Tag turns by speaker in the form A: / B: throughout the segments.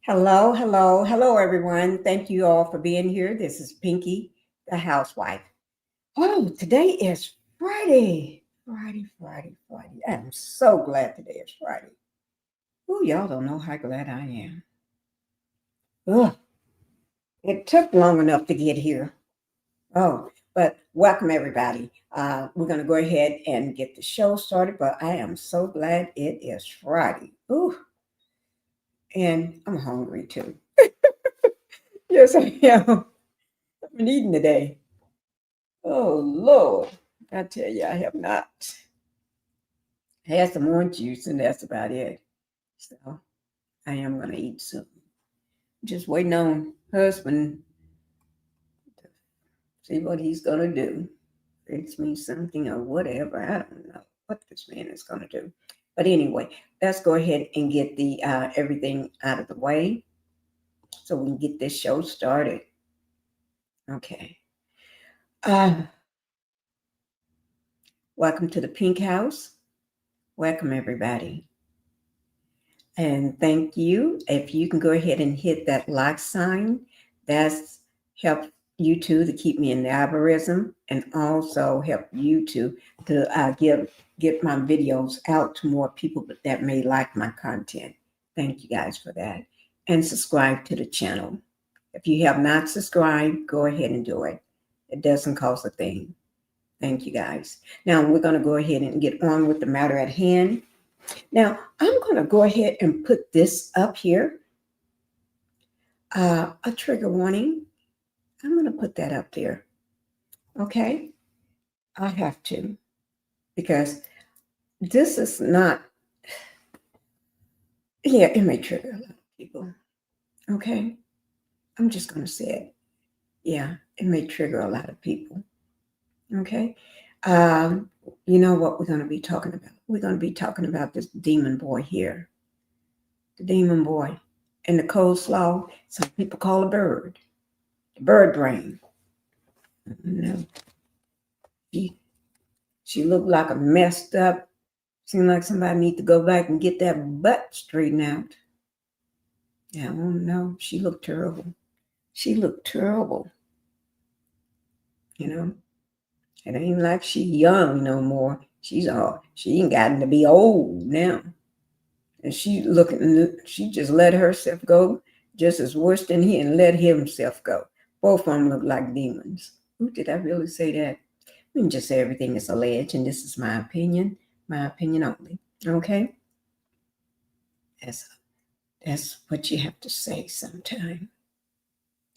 A: Hello, hello, hello, everyone. Thank you all for being here. This is Pinkie, the housewife. Oh, today is Friday. Friday. I'm so glad today is Friday. Oh, y'all don't know how glad I am. Ugh, it took long enough to get here. Oh, but welcome, everybody. We're going to go ahead and get the show started, but I am so glad it is Friday. Ooh, and I'm hungry too. Yes, I am. I've been eating today. Oh, Lord. I tell you, I have not. I had some orange juice, and that's about it. So I am going to eat some. Just waiting on husband to see what he's going to do. Fix me something or whatever. I don't know what this man is going to do. But anyway, let's go ahead and get the everything out of the way so we can get this show started. Okay. Welcome to the Pink House. Welcome, everybody. And thank you. If you can go ahead and hit that like sign, that's help YouTube to keep me in the algorithm and also help YouTube to get my videos out to more people that may like my content. Thank you guys for that. And subscribe to the channel. If you have not subscribed, go ahead and do it. It doesn't cost a thing. Thank you guys. Now we're going to go ahead and get on with the matter at hand. Now, I'm going to go ahead and put this up here. A trigger warning. I'm going to put that up there. Okay? I have to. Because this is not, yeah, it may trigger a lot of people. Okay? I'm just going to say it. Yeah, it may trigger a lot of people. Okay? You know what we're going to be talking about? We're going to be talking about this demon boy here. The demon boy. And the coleslaw, some people call a bird. The bird brain. No. She looked like a messed up. Seemed like somebody need to go back and get that butt straightened out. Yeah, I don't know. She looked terrible. She looked terrible. You know? It ain't like she young no more. She ain't gotten to be old now. And she just let herself go just as worse than he and let himself go. Both of them look like demons. Ooh, did I really say that? We can just say everything is alleged, and this is my opinion only. Okay? That's what you have to say sometime.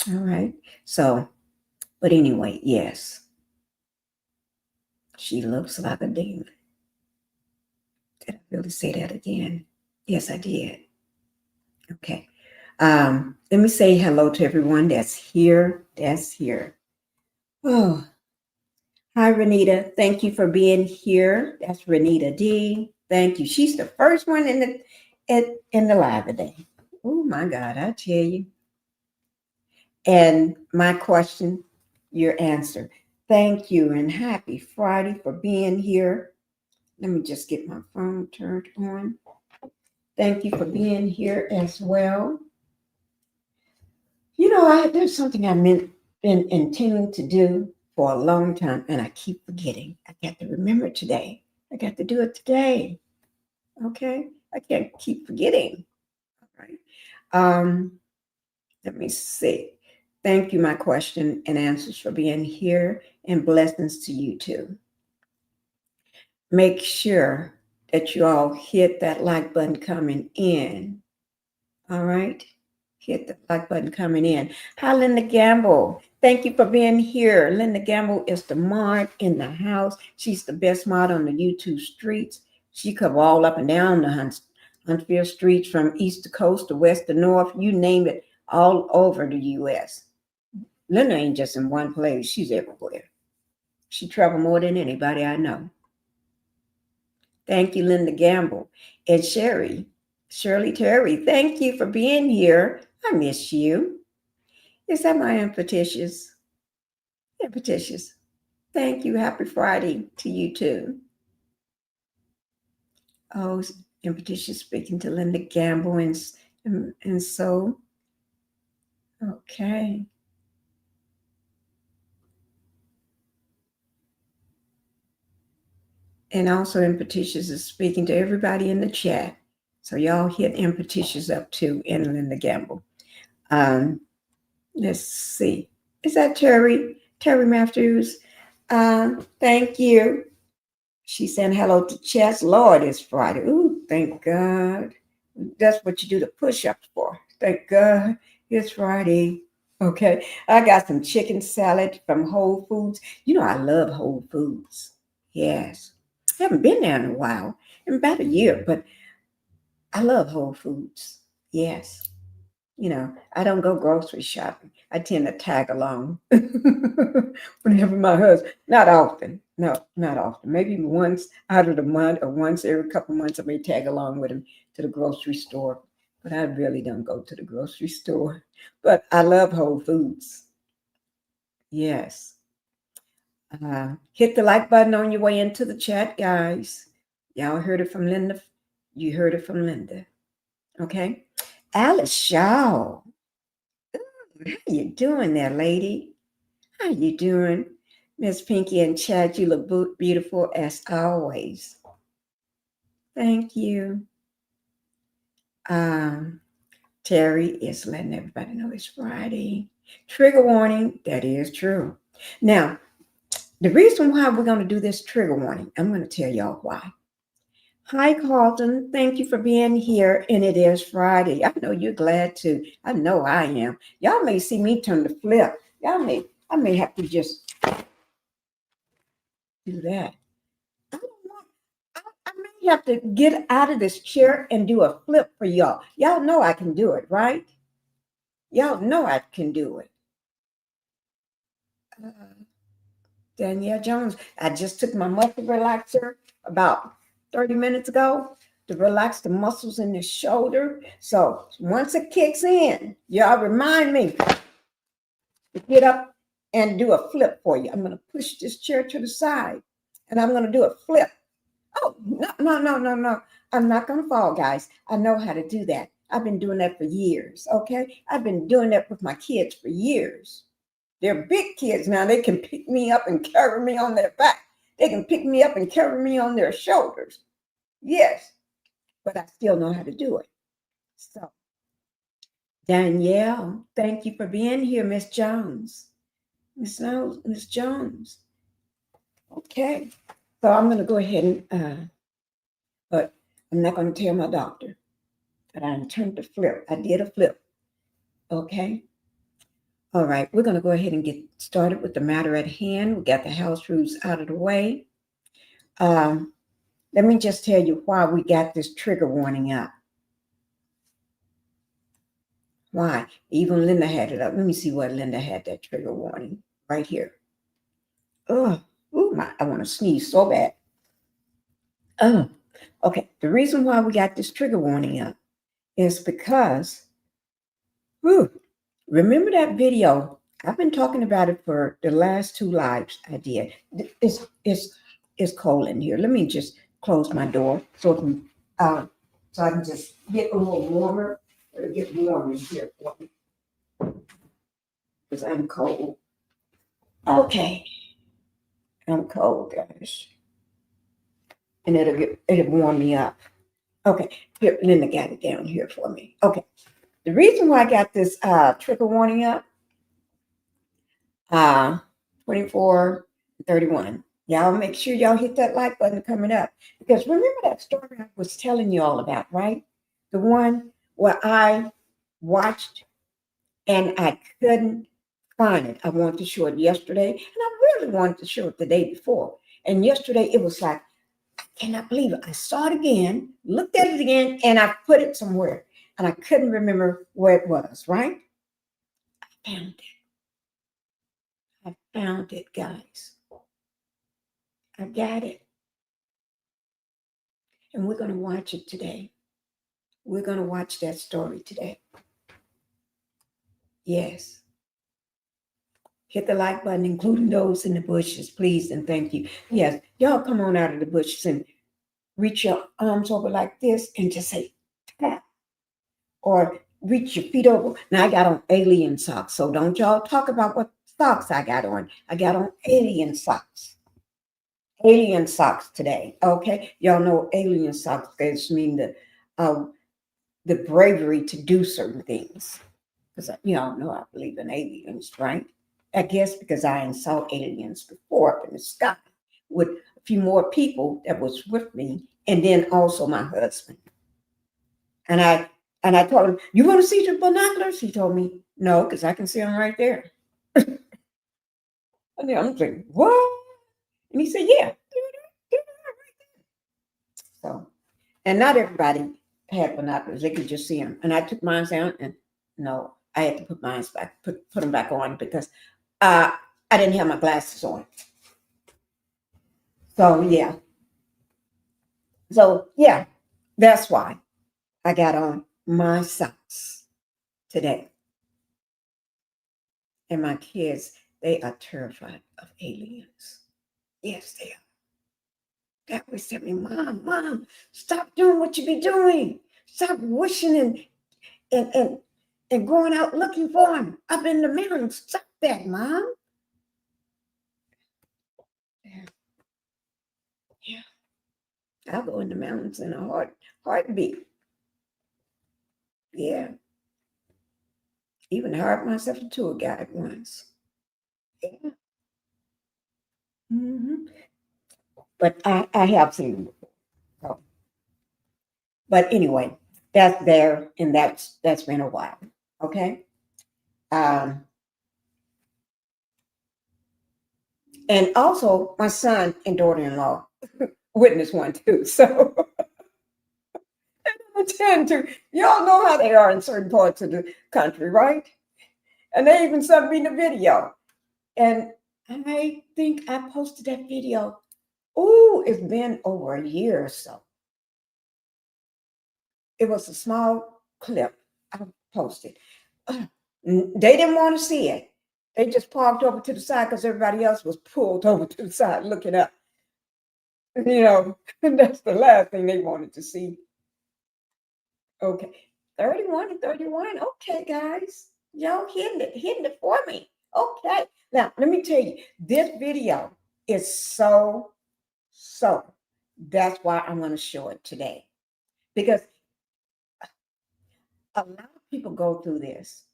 A: All right? So, but anyway, yes. She looks like a demon. Did I really say that again? Yes, I did. Okay. Let me say hello to everyone that's here. Oh, hi, Renita. Thank you for being here. That's Renita D. Thank you. She's the first one in the live today. Oh my God, I tell you. And my question, your answer. Thank you and happy Friday for being here. Let me just get my phone turned on. Thank you for being here as well. There's something been intending to do for a long time, and I keep forgetting. I got to remember today. I got to do it today. Okay, I can't keep forgetting. All right. Let me see. Thank you, my question and answers for being here, and blessings to you too. Make sure that you all hit that like button coming in. All right. Hit the like button coming in. Hi, Linda Gamble. Thank you for being here. Linda Gamble is the mod in the house. She's the best mod on the YouTube streets. She cover all up and down the Huntsville streets from east to coast to west to north. You name it, all over the U.S. Linda ain't just in one place. She's everywhere. She traveled more than anybody I know. Thank you, Linda Gamble. And Shirley Terry, thank you for being here. I miss you. Is that my Impetitious? Impetitious. Thank you. Happy Friday to you too. Oh, Impetitious speaking to Linda Gamble and so. Okay. And also Impetitious is speaking to everybody in the chat. So y'all hit Impetitious up too and Linda Gamble. Let's see. Is that Terry? Terry Matthews? Thank you. She said hello to Chess. Lord, it's Friday. Ooh, thank God. That's what you do the push-ups for. Thank God it's Friday. Okay. I got some chicken salad from Whole Foods. I love Whole Foods. Yes. I haven't been there in a while, in about a year, but I love Whole Foods. Yes. I don't go grocery shopping. I tend to tag along whenever my husband, not often. No, not often. Maybe once out of the month or once every couple months, I may tag along with him to the grocery store. But I really don't go to the grocery store. But I love Whole Foods. Yes. Hit the like button on your way into the chat, guys. Y'all heard it from Linda. You heard it from Linda. Okay. Alice Shaw. How you doing there, lady? How you doing? Miss Pinkie and Chad, you look beautiful as always. Thank you. Terry is letting everybody know it's Friday. Trigger warning, that is true. Now, the reason why we're going to do this trigger warning, I'm going to tell y'all why. Hi, Carlton. Thank you for being here. And it is Friday. I know you're glad too. I know I am. Y'all may see me turn the flip. I may have to just do that. I don't want, I may have to get out of this chair and do a flip for y'all. Y'all know I can do it, right? Y'all know I can do it. Danielle Jones, I just took my muscle relaxer about 30 minutes ago to relax the muscles in the shoulder. So once it kicks in, y'all remind me to get up and do a flip for you. I'm going to push this chair to the side and I'm going to do a flip. Oh, no. I'm not going to fall, guys. I know how to do that. I've been doing that for years, okay? I've been doing that with my kids for years. They're big kids now. They can pick me up and carry me on their back. They can pick me up and carry me on their shoulders. Yes, but I still know how to do it. So, Danielle, thank you for being here, Miss Jones. Miss Jones. Okay, so I'm going to go ahead and, but I'm not going to tell my doctor that I intend to flip. I did a flip. Okay. All right, we're going to go ahead and get started with the matter at hand. We got the house rules out of the way. Let me just tell you why we got this trigger warning up. Why? Even Linda had it up. Let me see what Linda had that trigger warning right here. Oh, I want to sneeze so bad. Oh, okay. The reason why we got this trigger warning up is because Whew. Remember that video? I've been talking about it for the last two lives I did. It's cold in here. Let me just close my door uh, so I can just get a little warmer. It'll get warm in here for me because I'm cold. Okay, I'm cold, guys, and it'll warm me up. Okay, here, Linda got it down here for me. Okay, the reason why I got this trigger warning up, uh, 24, 31. Y'all make sure y'all hit that like button coming up because remember that story I was telling you all about, right? The one where I watched and I couldn't find it. I wanted to show it yesterday, and I really wanted to show it the day before. And yesterday it was like, I cannot believe it. I saw it again, looked at it again, and I put it somewhere. And I couldn't remember where it was, right? I found it. I found it, guys. I got it. And we're going to watch it today. We're going to watch that story today. Yes. Hit the like button, including those in the bushes, please, and thank you. Yes, y'all come on out of the bushes and reach your arms over like this and just say, tap. Or reach your feet over. Now, I got on alien socks, so don't y'all talk about what socks I got on. I got on alien socks. Alien socks today, okay? Y'all know alien socks just mean the bravery to do certain things. Because y'all know I believe in aliens, right? I guess because I saw aliens before up in the sky with a few more people that was with me, and then also my husband. And I told him, "You want to see the binoculars?" He told me, "No, because I can see them right there." And then I'm thinking, "What?" And he said, "Yeah, so, and not everybody had binoculars; they could just see them. And I took mine down, and no, I had to put mine back, put them back on because I didn't have my glasses on. So yeah, that's why I got on my socks today. And my kids, they are terrified of aliens. Yes, they are. That was telling me, Mom, stop doing what you be doing. Stop wishing and going out looking for them up in the mountains. Stop that, Mom. Yeah. I'll go in the mountains in a heartbeat. Yeah. Even hired myself a tour guide once. Yeah. Hmm. But I have seen them before. So. But anyway, that's there, and that's been a while. Okay. Um, and also, my son and daughter-in-law witnessed one too. So I tend to, y'all know how they are in certain parts of the country, right? And they even sent me the video. And I think I posted that video. Oh, it's been over a year or so. It was a small clip I posted. They didn't want to see it. They just parked over to the side because everybody else was pulled over to the side looking up. That's the last thing they wanted to see. Okay. 31 and 31. Okay, guys. Y'all hitting it for me. Okay. Now, let me tell you, this video is so. That's why I'm going to show it today. Because a lot of people go through this.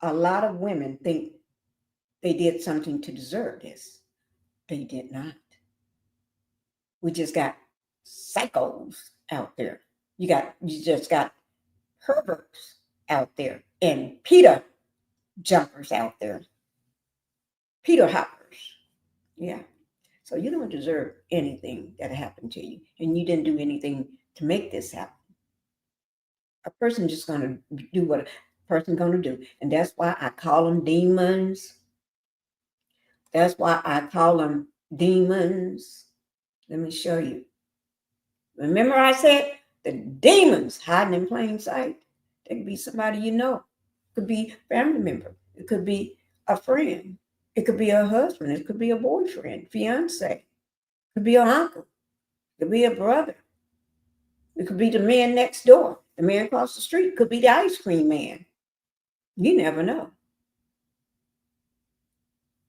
A: A lot of women think they did something to deserve this. They did not. We just got psychos out there. You just got perverts out there and Peter jumpers out there. Peter hoppers. Yeah. So you don't deserve anything that happened to you. And you didn't do anything to make this happen. A person just gonna do what a person gonna do. And that's why I call them demons. That's why I call them demons. Let me show you. Remember I said the demons hiding in plain sight. There could be somebody you know. It could be a family member. It could be a friend. It could be a husband. It could be a boyfriend, fiance. It could be an uncle. It could be a brother. It could be the man next door. The man across the street. It could be the ice cream man. You never know.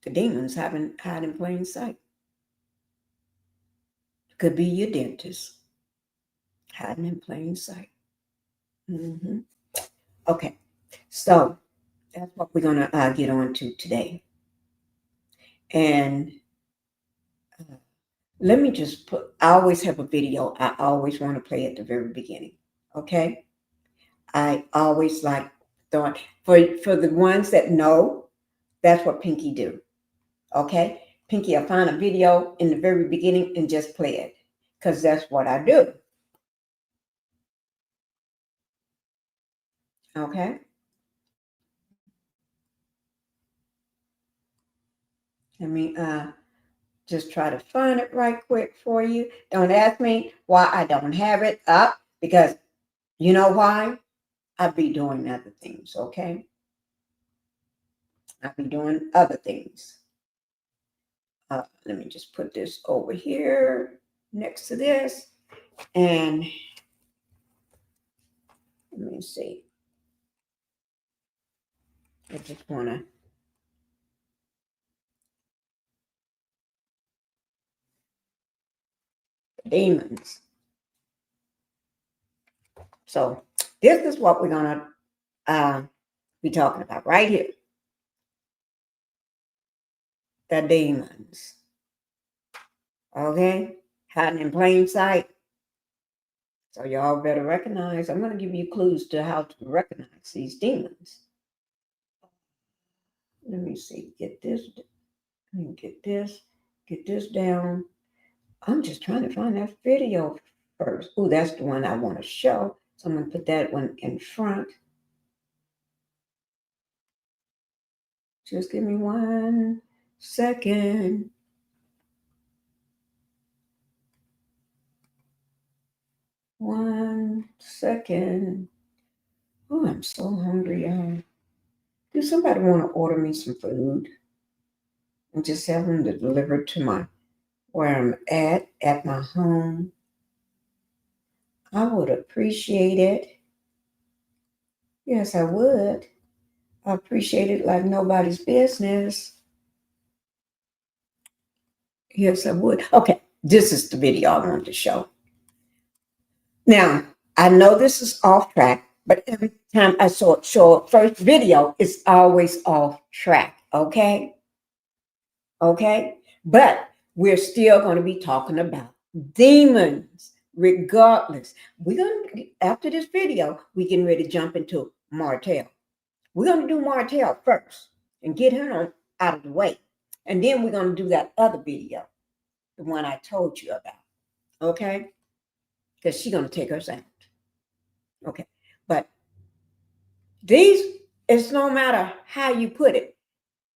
A: The demons hide in plain sight. It could be your dentist hiding in plain sight. Okay, so that's what we're going to get on to today. And let me just I always have a video I always want to play at the very beginning. Okay, I always like throwing for the ones that know, that's what Pinkie do. Okay, Pinkie, I find a video in the very beginning and just play it because that's what I do. Okay. Let me just try to find it right quick for you. Don't ask me why I don't have it up, because you know why? I'll be doing other things, okay? I'll be doing other things. Let me just put this over here next to this. And let me see. I just want to. Demons. So this is what we're going to be talking about right here. The demons. Okay? Hiding in plain sight. So y'all better recognize. I'm going to give you clues to how to recognize these demons. Let me see. Get this. Get this down. I'm just trying to find that video first. Oh, that's the one I want to show. So I'm going to put that one in front. Just give me 1 second. One second. Oh, I'm so hungry, y'all. Do somebody want to order me some food and just have them delivered to where I'm at my home? I would appreciate it. Yes, I would. I appreciate it like nobody's business. Yes, I would. Okay, this is the video I wanted to show. Now, I know this is off track, but every time I show a first video, it's always off track, okay? Okay? But we're still going to be talking about demons, regardless. We're going to, after this video, we're getting ready to jump into Martell. We're going to do Martell first and get her out of the way. And then we're going to do that other video, the one I told you about. Okay? Because she's going to take us out. Okay. But these, it's no matter how you put it,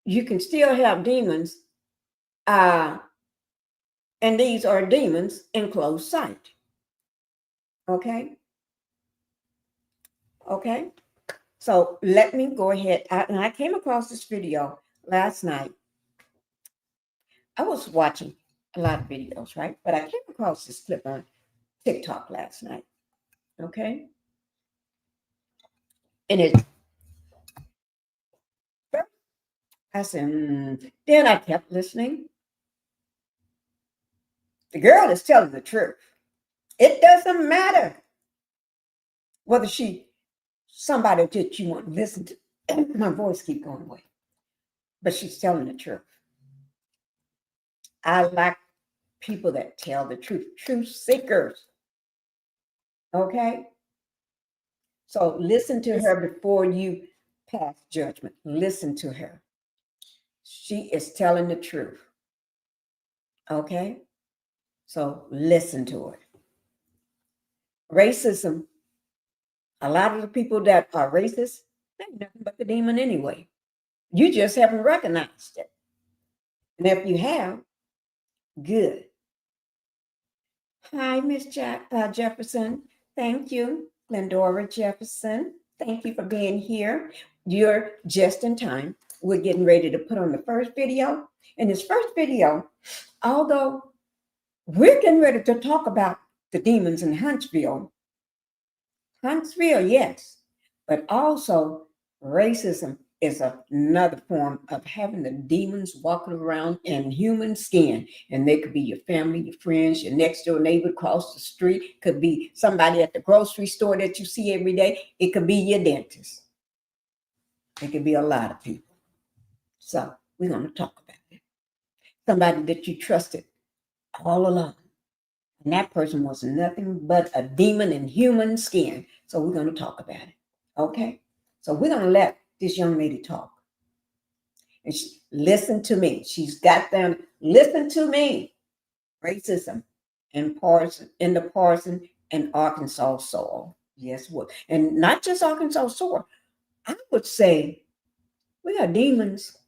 A: you can still have demons. And these are demons in close sight. Okay? Okay? So let me go ahead. And I came across this video last night. I was watching a lot of videos, right? But I came across this clip on TikTok last night. Okay? And I said, then I kept listening. The girl is telling the truth. It doesn't matter whether somebody that you want to listen to. My voice keep going away. But she's telling the truth. I like people that tell the truth. Truth seekers. Okay? So listen to her before you pass judgment. Listen to her. She is telling the truth. Okay? So listen to her. Racism. A lot of the people that are racist, they're nothing but the demon anyway. You just haven't recognized it. And if you have, good. Hi, Miss Jefferson. Thank you. Glendora Jefferson. Thank you for being here. you're just in time. We're getting ready to put on the first video. In this first video, although we're getting ready to talk about the demons in Huntsville, yes, but also racism is another form of having the demons walking around in human skin. And they could be your family, your friends, your next door neighbor across the street, could be somebody at the grocery store that you see every day, it could be your dentist. It could be a lot of people. So we're going to talk about it. Somebody that you trusted all along. And that person was nothing but a demon in human skin. So we're going to talk about it. Okay? So we're going to let this young lady talk. And listen to me. She's got them. Listen to me. Racism in the Parson and Arkansas soil. Yes, what? And not just Arkansas soil. I would say we got demons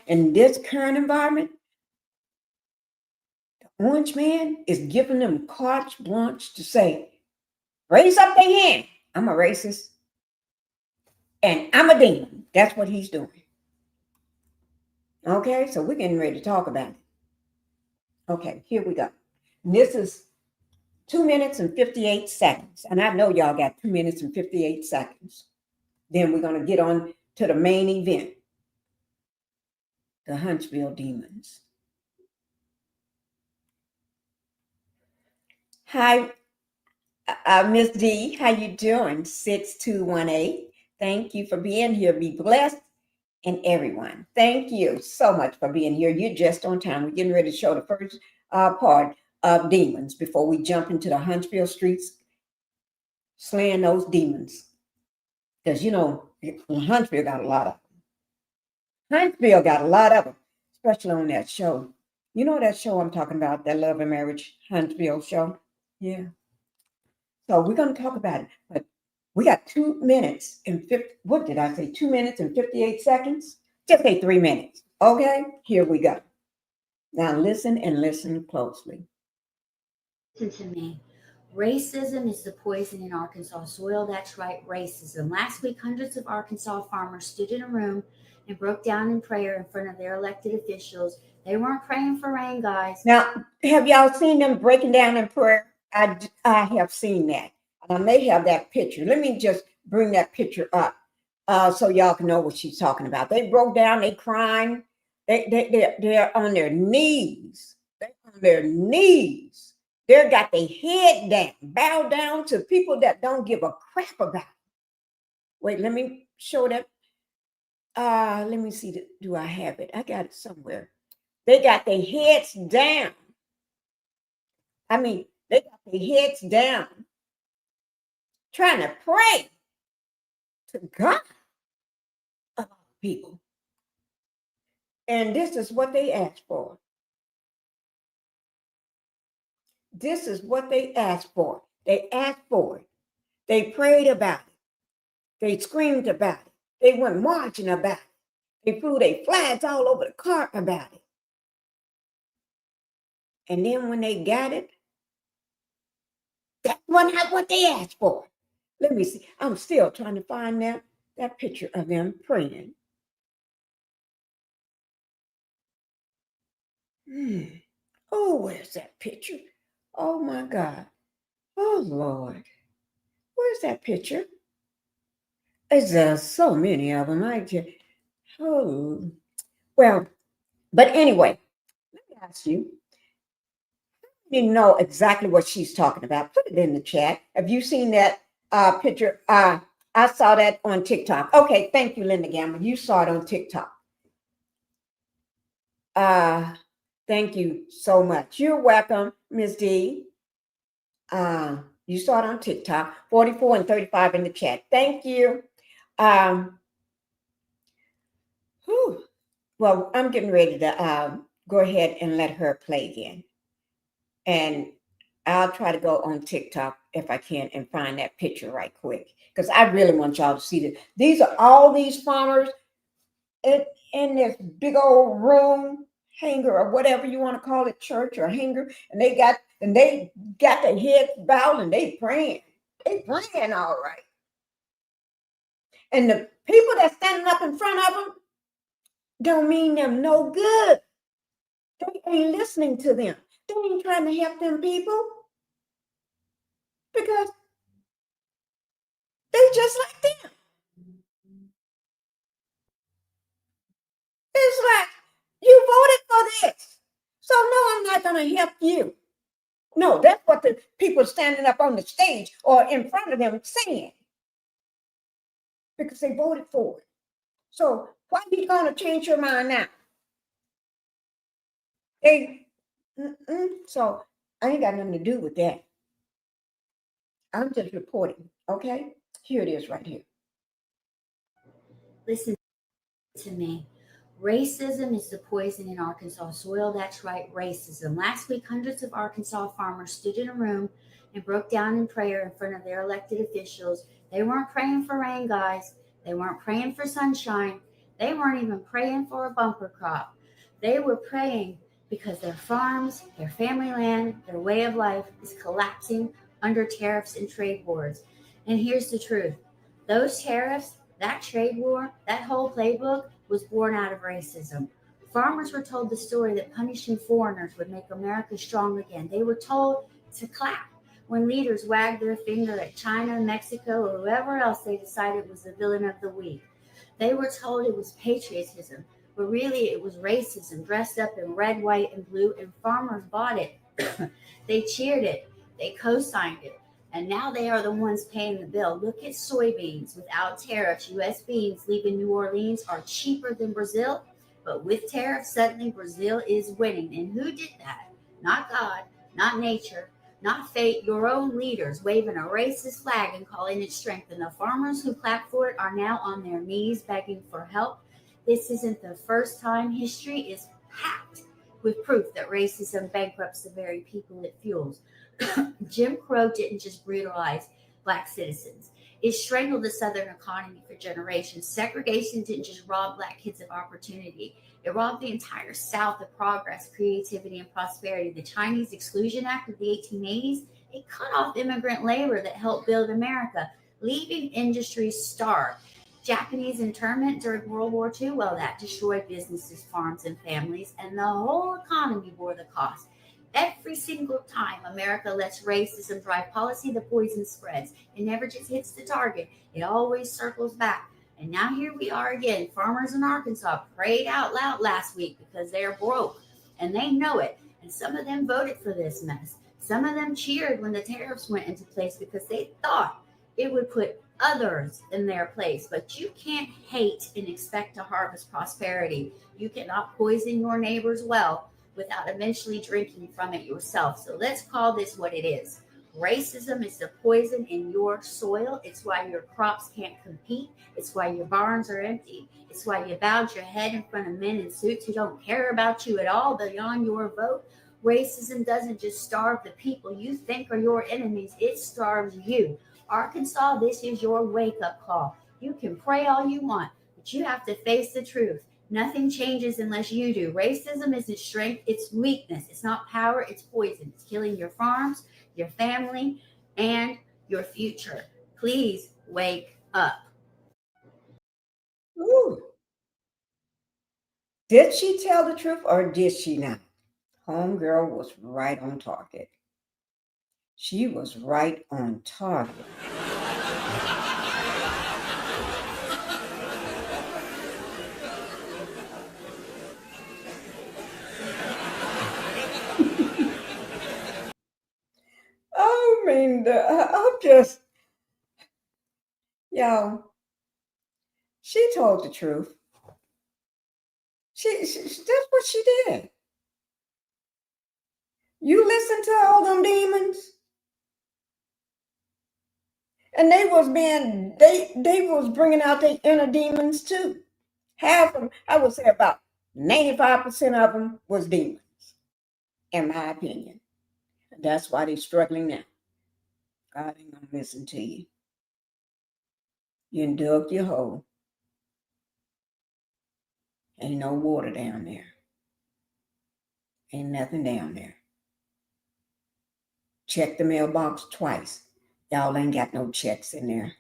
A: in this current environment. The orange man is giving them carte blanche to say, raise up their hand. I'm a racist. And I'm a demon. That's what he's doing. Okay, so we're getting ready to talk about it. Okay, here we go. And this is 2 minutes and 58 seconds. And I know y'all got 2 minutes and 58 seconds. Then we're going to get on to the main event. The Huntsville demons. Hi, Miss D. How you doing? 6218. Thank you for being here. Be blessed. And everyone, thank you so much for being here. You're just on time. We're getting ready to show the first part of demons before we jump into the Huntsville streets, slaying those demons. Because, you know, Huntsville got a lot of them. Huntsville got a lot of them, especially on that show. You know that show I'm talking about, that Love and Marriage Huntsville show? Yeah. So we're going to talk about it. But we got 2 minutes and 50, what did I say? 2 minutes and 58 seconds? Just say 3 minutes. Okay, here we go. Now listen and listen closely.
B: Listen to me. Racism is the poison in Arkansas soil. That's right, racism. Last week, hundreds of Arkansas farmers stood in a room and broke down in prayer in front of their elected officials. They weren't praying for rain, guys.
A: Now, have y'all seen them breaking down in prayer? I have seen that. They have that picture. Let me just bring that picture up so y'all can know what she's talking about. They broke down, they crying. They're on their knees. They're on their knees. They got their head down, bow down to people that don't give a crap about it. Wait, let me show that. Let me see. Do I have it? I got it somewhere. They got their heads down. I mean, they got their heads down, trying to pray to God about people. And this is what they asked for. This is what they asked for. They asked for it. They prayed about it. They screamed about it. They went marching about it. They flew their flags all over the car about it. And then when they got it, that wasn't what they asked for. Let me see. I'm still trying to find that picture of them praying. Oh, where's that picture? Oh my God. Oh Lord. Where's that picture? There's so many of them. Well, but anyway, let me ask you. You know exactly what she's talking about. Put it in the chat. Have you seen that picture? I saw that on TikTok. Okay, thank you, Linda Gamble. You saw it on TikTok. Thank you so much. You're welcome, Ms. D. You saw it on TikTok. 44 and 35 in the chat. Thank you. Well, I'm getting ready to go ahead and let her play again. And I'll try to go on TikTok if I can and find that picture right quick. Because I really want y'all to see this. These are all these farmers in this big old room, hanger, or whatever you want to call it, church or hanger. And they got their heads bowed and they praying. They praying all right. And the people that's standing up in front of them don't mean them no good. They ain't listening to them. They ain't trying to help them people because they just like them. It's like, you voted for this. So no, I'm not going to help you. No, that's what the people standing up on the stage or in front of them saying because they voted for it. So why are you going to change your mind now? So I ain't got nothing to do with that. I'm just reporting, okay? Here it is right here.
B: Listen to me. Racism is the poison in Arkansas soil. That's right, racism. Last week, hundreds of Arkansas farmers stood in a room and broke down in prayer in front of their elected officials. They weren't praying for rain, guys. They weren't praying for sunshine. They weren't even praying for a bumper crop. They were praying because their farms, their family land, their way of life is collapsing under tariffs and trade wars. And here's the truth. Those tariffs, that trade war, that whole playbook was born out of racism. Farmers were told the story that punishing foreigners would make America strong again. They were told to clap when leaders wagged their finger at China, Mexico, or whoever else they decided was the villain of the week. They were told it was patriotism, but really it was racism dressed up in red, white, and blue, and farmers bought it. They cheered it. They co-signed it. And now they are the ones paying the bill. Look at soybeans. Without tariffs, U.S. beans leaving New Orleans are cheaper than Brazil. But with tariffs, suddenly Brazil is winning. And who did that? Not God, not nature, not fate, your own leaders waving a racist flag and calling it strength. And the farmers who clapped for it are now on their knees begging for help. This isn't the first time. History is packed with proof that racism bankrupts the very people it fuels. Jim Crow didn't just brutalize Black citizens, it strangled the Southern economy for generations. Segregation didn't just rob Black kids of opportunity, it robbed the entire South of progress, creativity, and prosperity. The Chinese Exclusion Act of the 1880s, it cut off immigrant labor that helped build America, leaving industries starved. Japanese internment during World War II, well, that destroyed businesses, farms, and families, and the whole economy bore the cost. Every single time America lets racism drive policy, the poison spreads. It never just hits the target, it always circles back. And now here we are again. Farmers in Arkansas prayed out loud last week because they're broke and they know it. And some of them voted for this mess. Some of them cheered when the tariffs went into place because they thought it would put others in their place. But you can't hate and expect to harvest prosperity. You cannot poison your neighbor's well without eventually drinking from it yourself. So let's call this what it is. Racism is the poison in your soil. It's why your crops can't compete. It's why your barns are empty. It's why you bowed your head in front of men in suits who don't care about you at all beyond your vote. Racism doesn't just starve the people you think are your enemies, it starves you. Arkansas, this is your wake up call. You can pray all you want, but you have to face the truth. Nothing changes unless you do. Racism isn't strength, it's weakness. It's not power, it's poison. It's killing your farms, your family, and your future. Please wake up.
A: Ooh. Did she tell the truth or did she not? Homegirl was right on target. She was right on target. I mean, I'm just, y'all, she told the truth. That's what she did. You listen to all them demons, and they was bringing out their inner demons too. Half of them, I would say about 95% of them was demons, in my opinion. That's why they're struggling now. God ain't gonna listen to you. You dug your hole. Ain't no water down there. Ain't nothing down there. Check the mailbox twice. Y'all ain't got no checks in there.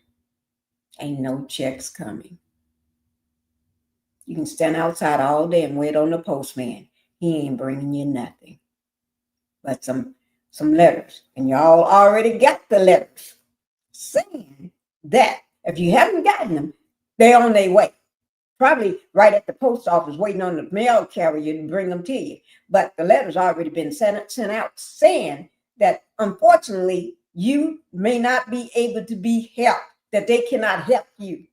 A: Ain't no checks coming. You can stand outside all day and wait on the postman. He ain't bringing you nothing but some letters. And y'all already got the letters saying that if you haven't gotten them, they're on their way. Probably right at the post office waiting on the mail carrier to bring them to you. But the letter's already been sent out saying that unfortunately you may not be able to be helped, that they cannot help you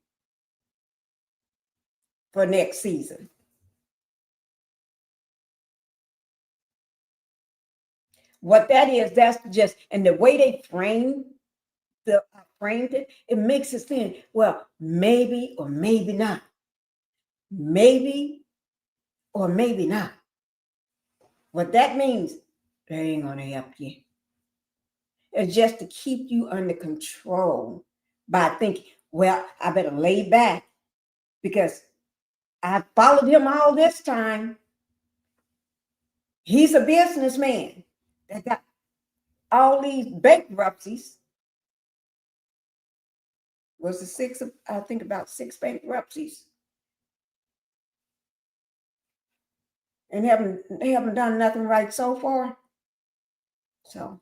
A: for next season. What that is, that's just, and the way they framed it, it makes it seem, well, maybe or maybe not. Maybe or maybe not. What that means, they ain't gonna help you. It's just to keep you under control by thinking, well, I better lay back because I followed him all this time. He's a businessman that got all these bankruptcies. Was it six? I think about 6 bankruptcies, and they haven't done nothing right so far. So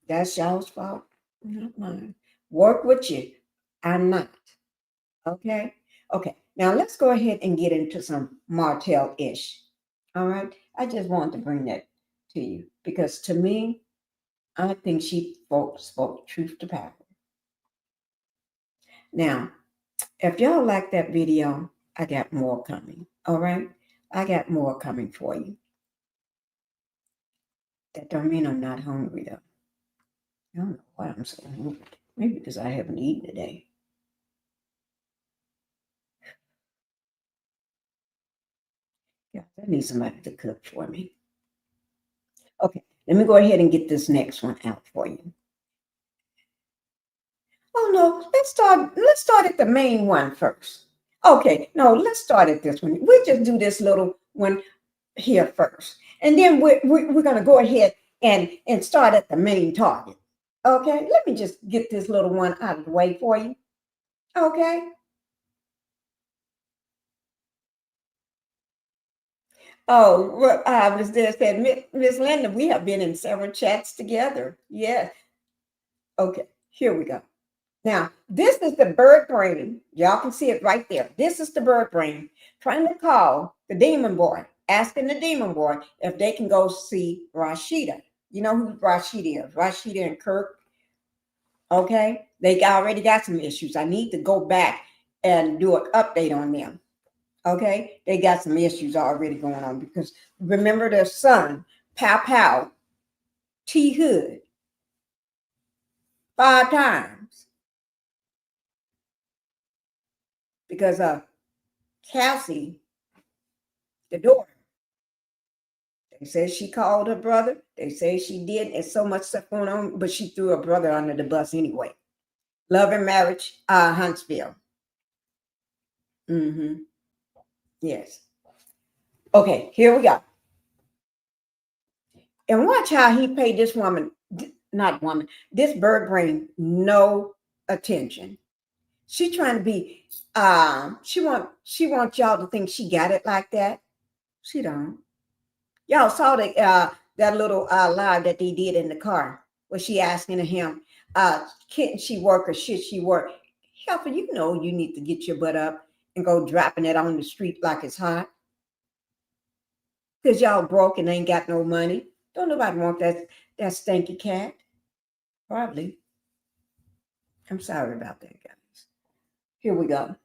A: that's y'all's fault, not mine. Work with you. I'm not. Okay. Okay. Now let's go ahead and get into some Martell-ish. All right. I just wanted to bring that to you because to me, I think she spoke truth to power. Now, if y'all like that video, I got more coming. All right. I got more coming for you. That don't mean I'm not hungry though. I don't know why I'm so hungry. Maybe because I haven't eaten today. Yeah, I need somebody to cook for me. Okay, let me go ahead and get this next one out for you. Oh no, let's start at the main one first. Okay, no, let's start at this one. We'll just do this little one here first. And then we're gonna go ahead and start at the main target. Okay, let me just get this little one out of the way for you. Okay. Oh, well, I was there said, Miss Linda, we have been in several chats together. Yes. Okay, here we go. Now, this is the bird brain. Y'all can see it right there. This is the bird brain trying to call the demon boy, asking the demon boy if they can go see Rashida. You know who Rashida is? Rashida and Kirk. Okay, they already got some issues. I need to go back and do an update on them. Okay, they got some issues already going on because remember their son, Pow Pow, T Hood, 5 times because of Cassie, the daughter. They say she called her brother. They say she did. There's so much stuff going on, but she threw her brother under the bus anyway. Love and Marriage, Huntsville. Mm-hmm. Yes. Okay, here we go. And watch how he paid this woman, not woman, this bird brain no attention. She trying to be, she wants y'all to think she got it like that. She don't. Y'all saw that little live that they did in the car where she asking him, can't she work or should she work? Helper, you know you need to get your butt up and go dropping it on the street like it's hot. Because y'all broke and ain't got no money. Don't nobody want that stinky cat. Probably. I'm sorry about that, guys. Here we go.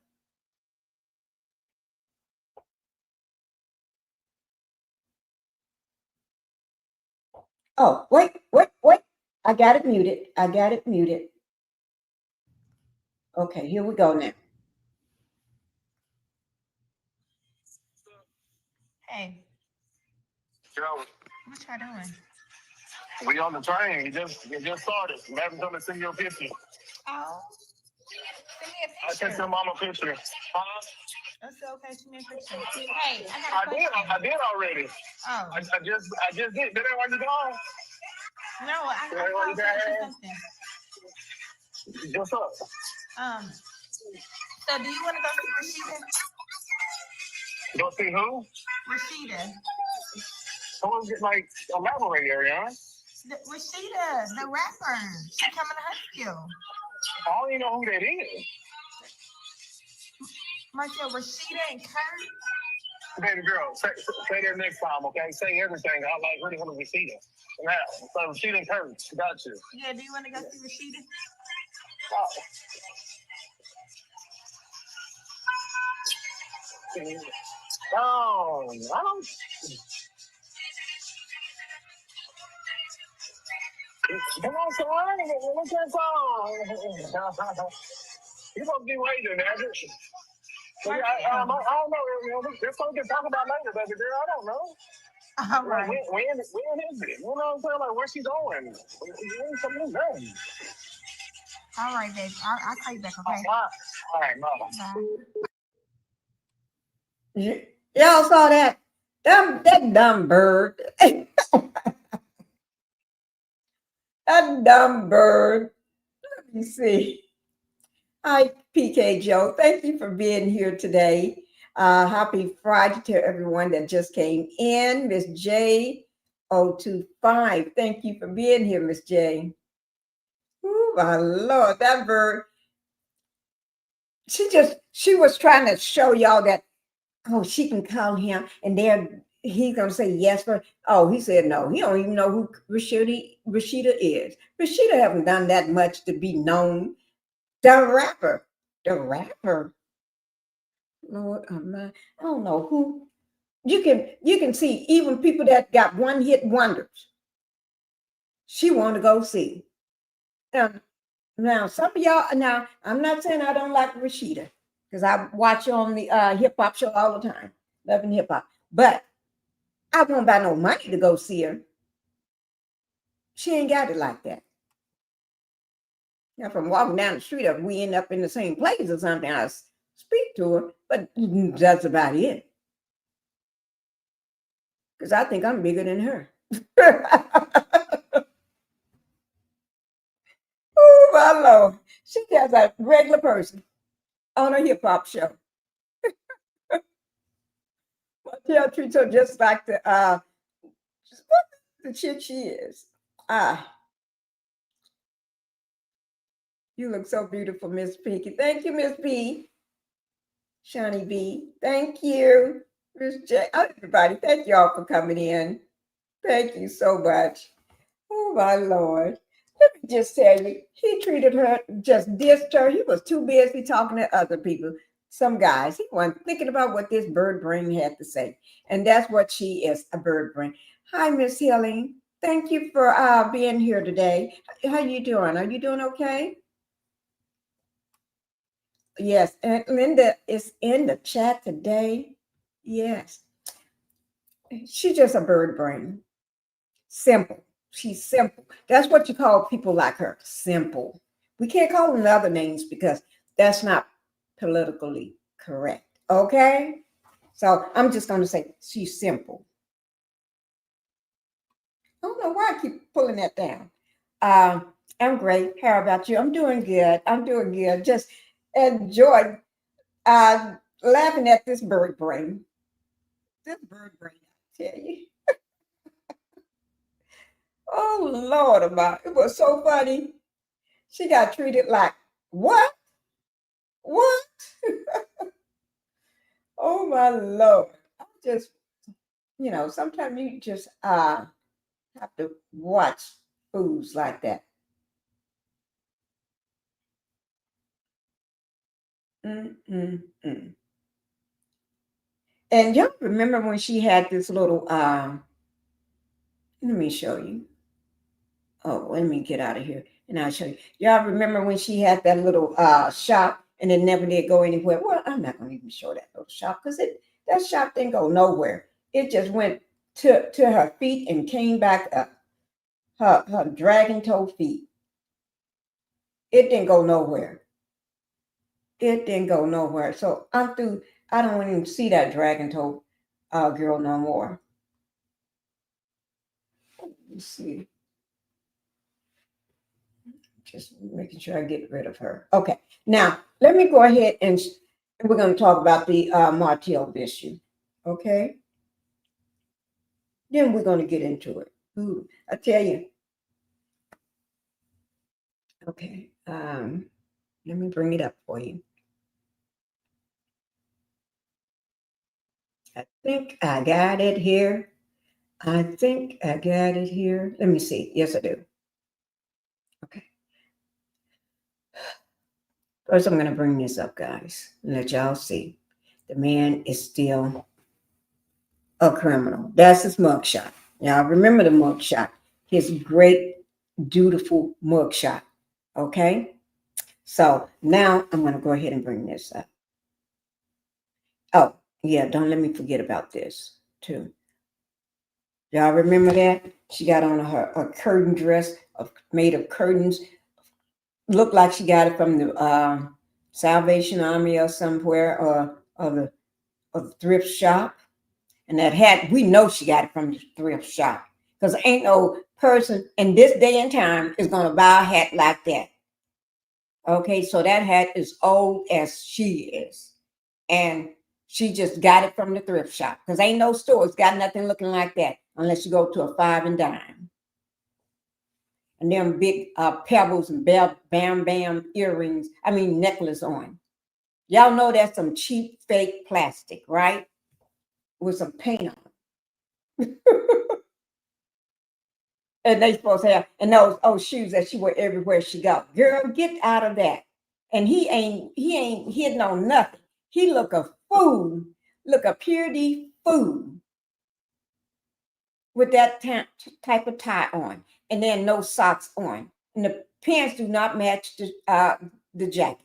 A: Oh, wait. I got it muted. Okay, here we go now.
C: Hey,
D: Yo,
C: what y'all doing?
D: we on the train. It just started. You haven't come and seen your picture.
C: Oh, send me a
D: I sent
C: picture.
D: your mama a picture. Huh?
C: That's okay. Send me a picture. Hey, I got a
D: I did.
C: question.
D: I did already.
C: Oh,
D: I just did. That ain't why you gone.
C: no, I
D: That ain't why
C: called
D: you
C: to ask you
D: got
C: something.
D: What's up?
C: Um, So do you want to go see Rashida?
D: Go see who?
C: Rashida.
D: Someone get like elaborate, Ariana.
C: Rashida, the rapper. She coming to Huntsville.
D: I don't even know who that is.
C: Martell, Rashida and Kurt.
D: Baby girl, say that next time, okay? Say everything. I like really want to Rashida. Now, so Rashida and Kurt, got you.
C: Yeah, do you want to go see Rashida?
D: Oh, I don't. Come on, son. What's that song? You supposed to be waiting, man. I don't know. This song can talk about later, baby girl. I don't know.
C: All right.
D: Like, when is it? You know what I'm saying? Like, where's she going? Something's done.
C: All right, babe. I'll call you back, okay?
D: All right, mama.
C: Bye.
A: Y'all saw that? That dumb bird. That dumb bird. Let me see. Hi, PK Joe. Thank you for being here today. Happy Friday to everyone that just came in. Miss J025. Thank you for being here, Miss J. Oh, my Lord. That bird. She was trying to show y'all that, oh, she can call him and he's gonna say yes for. Oh, he said no. He don't even know who Rashida is. Rashida haven't done that much to be known. The rapper. Lord, I don't know who. You can see even people that got one hit wonders. She want to go see. Now some of y'all. Now I'm not saying I don't like Rashida because I watch her on the hip hop show all the time, loving hip hop. But I won't buy no money to go see her. She ain't got it like that. Now, from walking down the street, if we end up in the same place or something, I speak to her, but that's about it. Because I think I'm bigger than her. Oh, my Lord. She's just a regular person on a hip hop show. Martell treats her just like the chick she is. You look so beautiful, Miss Pinkie. Thank you, Miss P. Shani B. Thank you. Miss J. Everybody, thank y'all for coming in. Thank you so much. Oh, my Lord. Let me just tell you, he treated her, just dissed her. He was too busy talking to other people, some guys. He wasn't thinking about what this bird brain had to say. And that's what she is, a bird brain. Hi, Miss Healing. Thank you for being here today. How you doing? Are you doing okay? Yes, and Linda is in the chat today. Yes. She's just a bird brain. Simple. She's simple. That's what you call people like her. Simple. We can't call them other names because that's not politically correct. Okay? So I'm just going to say she's simple. I don't know why I keep pulling that down. I'm great. How about you? I'm doing good. Just enjoy laughing at this bird brain. This bird brain, I tell you. Oh, Lord, it was so funny. She got treated like, what? What? Oh, my Lord. I just, sometimes you just have to watch fools like that. Mm-mm-mm. And y'all remember when she had this little, let me show you. Oh, let me get out of here and I'll show you. Y'all remember when she had that little shop and it never did go anywhere? Well, I'm not going to even show that little shop because that shop didn't go nowhere. It just went to her feet and came back up. Her dragon toe feet. It didn't go nowhere. So I'm through. I don't even see that dragon toe girl no more. Let's see. Just making sure I get rid of her. Okay. Now, let me go ahead and we're going to talk about the Martell issue. Okay. Then we're going to get into it. Ooh, I tell you. Okay. Let me bring it up for you. I think I got it here. Let me see. Yes, I do. Okay. First, I'm going to bring this up, guys, and let y'all see. The man is still a criminal. That's his mugshot. Y'all remember the mugshot. His great, dutiful mugshot. Okay? So now I'm going to go ahead and bring this up. Oh, yeah, don't let me forget about this, too. Y'all remember that? She got on a curtain dress made of curtains. Looked like she got it from the Salvation Army or somewhere, or the thrift shop. And that hat, we know she got it from the thrift shop. Because ain't no person in this day and time is going to buy a hat like that. Okay, so that hat is old as she is. And she just got it from the thrift shop. Because ain't no stores got nothing looking like that unless you go to a 5 and dime. And them big pebbles and bam earrings, necklace on. Y'all know that's some cheap fake plastic, right? With some paint on. And they supposed to have, and those old shoes that she wear everywhere she go. Girl, get out of that. And he ain't hitting on nothing. He look a fool, look a purity fool with that type of tie on, and then no socks on, and the pants do not match the jacket.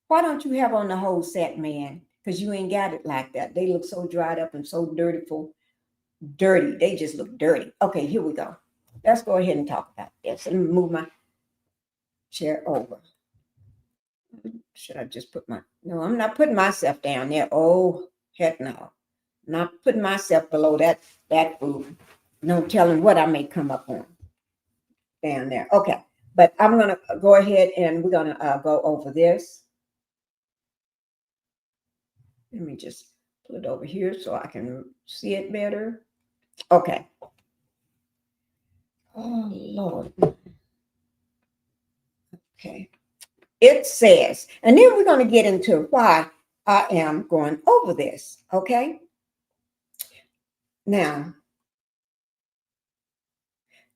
A: Why don't you have on the whole set, man? Because you ain't got it like that. They look so dried up and so dirty. They just look dirty. Okay, here we go. Let's go ahead and talk about this. Let me move my chair over. Should I just no, I'm not putting myself down there. Oh, heck no. I'm not putting myself below that food. No telling what I may come up on down there. Okay, but I'm going to go ahead and we're going to go over this. Let me just put it over here so I can see it better. Okay. Oh, Lord. Okay. It says, and then we're going to get into why I am going over this. Okay. Now,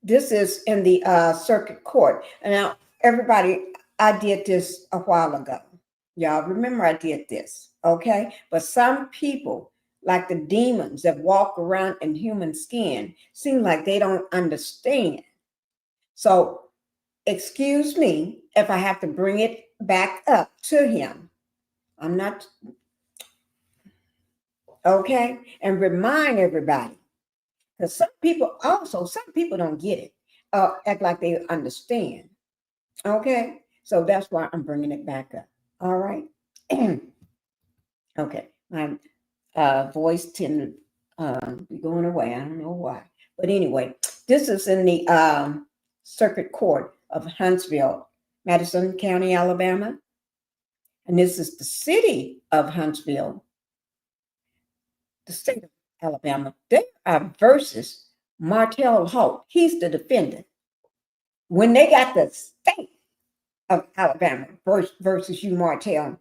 A: this is in the circuit court. And now, everybody, I did this a while ago. Y'all remember I did this. Okay. But some people, like the demons that walk around in human skin, seem like they don't understand. So, excuse me if I have to bring it back up to him. I'm not. Okay. And remind everybody. Because some people don't get it, act like they understand. Okay. So that's why I'm bringing it back up. All right. Okay. My voice tend to be going away. I don't know why. But anyway, this is in the Circuit Court of Huntsville, Madison County, Alabama. And this is the city of Huntsville, the state of Alabama. They are versus Martell Coleslaw. He's the defendant. When they got the state of Alabama versus you, Martell,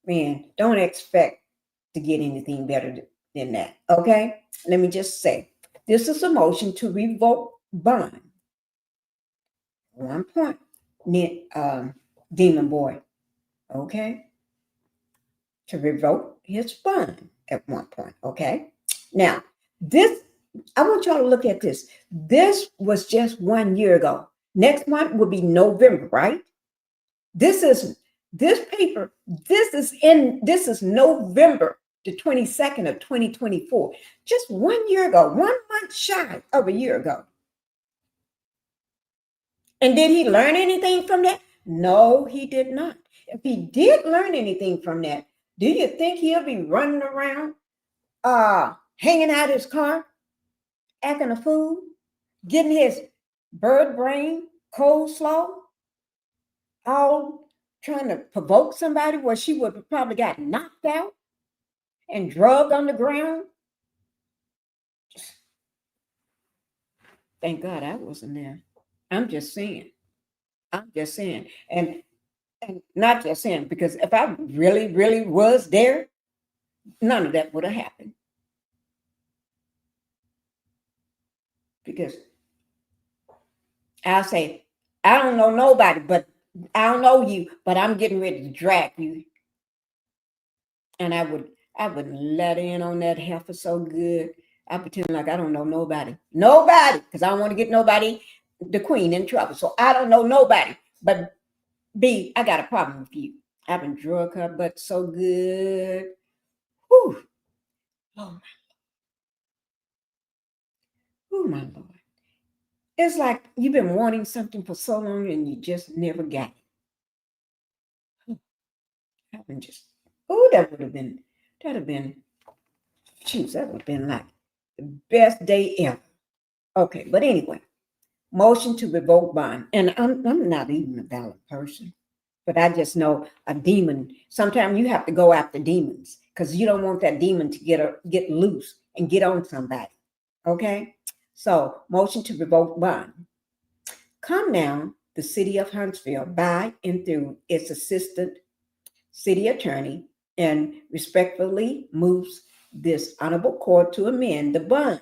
A: man, don't expect to get anything better than that. Okay? Let me just say, this is a motion to revoke bond. 1 point, Demon Boy. Okay? To revoke his bond at 1 point. Okay? Now, I want y'all to look at this. This was just 1 year ago. Next month will be November, right? This is November the 22nd of 2024. Just 1 year ago, 1 month shy of a year ago. And did he learn anything from that? No, he did not. If he did learn anything from that, do you think he'll be running around, hanging out his car, acting a fool, getting his bird brain Coleslaw, all trying to provoke somebody where she would have probably got knocked out and drugged on the ground. Thank God I wasn't there. I'm just saying. I'm just saying. And not just saying, because if I really, really was there, none of that would have happened. Because I'll say, I don't know nobody, but I don't know you, but I'm getting ready to drag you. And I would let in on that heifer so good. I pretend like I don't know nobody. Nobody, because I don't want to get nobody, the queen, in trouble. So I don't know nobody. But B, I got a problem with you. I've been drug her butt so good. Whew. Oh my Lord. It's like you've been wanting something for so long and you just never got it. I've been just, that'd have been, jeez, that would have been like the best day ever. Okay, but anyway, motion to revoke bond. And I'm not even a valid person, but I just know a demon. Sometimes you have to go after demons because you don't want that demon to get loose and get on somebody. Okay? So, motion to revoke bond. Come now, the city of Huntsville, by and through its assistant city attorney, and respectfully moves this honorable court to amend the bond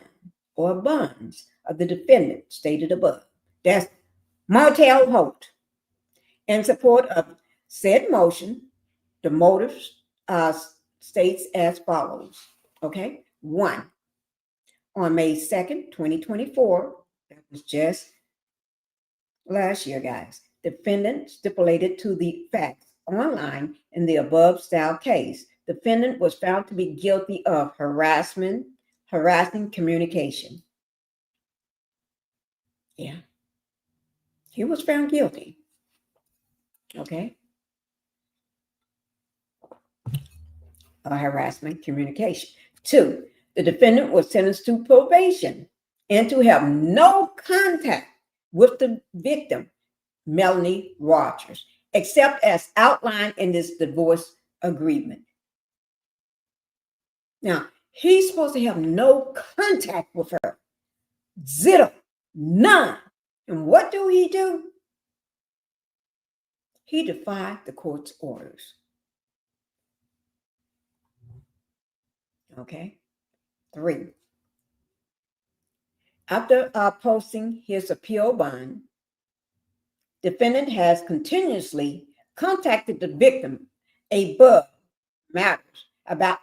A: or bonds of the defendant stated above. That's Martell Holt. In support of said motion, the motives states as follows. Okay, 1. On May 2nd, 2024, that was just last year, guys, defendant stipulated to the facts online in the above style case. Defendant was found to be guilty of harassing communication. Yeah, he was found guilty. Okay, harassment communication. 2, the defendant was sentenced to probation and to have no contact with the victim, Melanie Rogers, except as outlined in this divorce agreement. Now, he's supposed to have no contact with her. Zero. None. And what do? He defied the court's orders. Okay. 3. After posting his appeal bond, defendant has continuously contacted the victim above matters about,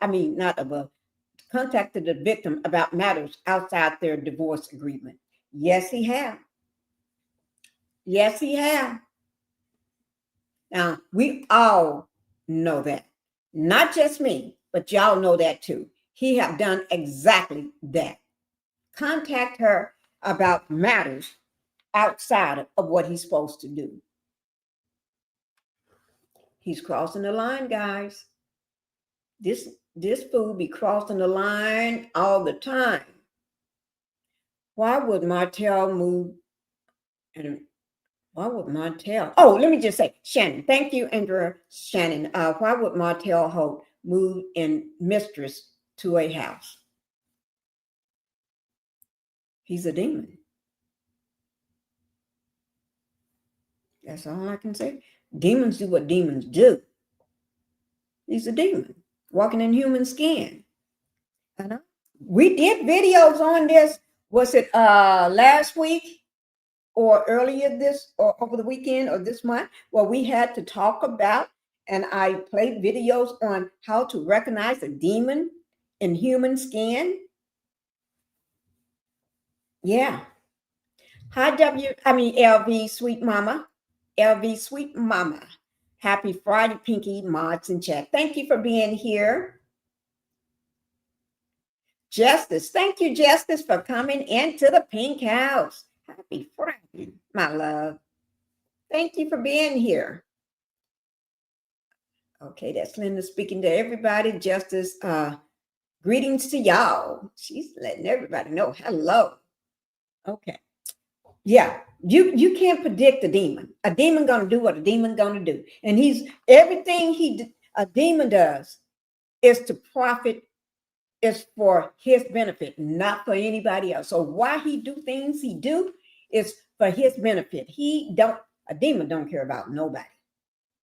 A: contacted the victim about matters outside their divorce agreement. Yes, he has. Yes, he has. Now, we all know that. Not just me, but y'all know that too. He have done exactly that. Contact her about matters outside of what he's supposed to do. He's crossing the line, guys. This fool be crossing the line all the time. Why would Martell move? And why would Martell? Oh, let me just say, Shannon. Thank you, Andrea. Shannon. Why would Martell Holt move in mistress to a house? He's a demon. That's all I can say. Demons do what demons do. He's a demon walking in human skin. We did videos on this. Was it last week or earlier this or over the weekend or this month? Well, we had to talk about, and I played videos on how to recognize a demon in human skin. Yeah. Hi, LV Sweet Mama. LV Sweet Mama. Happy Friday, Pinkie, mods in chat. Thank you for being here. Justice. Thank you, Justice, for coming into the Pink House. Happy Friday, my love. Thank you for being here. Okay, that's Linda speaking to everybody. Justice, greetings to y'all. She's letting everybody know hello. Okay. Yeah, you can't predict a demon. A demon gonna do what a demon gonna do, and he's everything a demon does is to profit, is for his benefit, not for anybody else. So why he do things he do is for his benefit. He don't A demon don't care about nobody,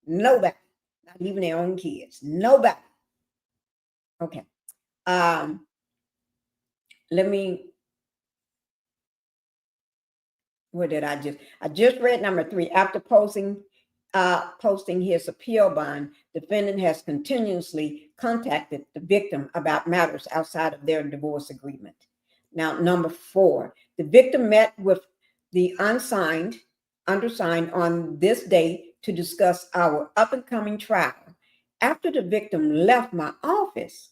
A: nobody, not even their own kids, nobody. Okay, um, let me. What did I just read number 3. After posting his appeal bond, defendant has continuously contacted the victim about matters outside of their divorce agreement. Now, number 4, the victim met with the undersigned on this day to discuss our up and coming trial. After the victim left my office,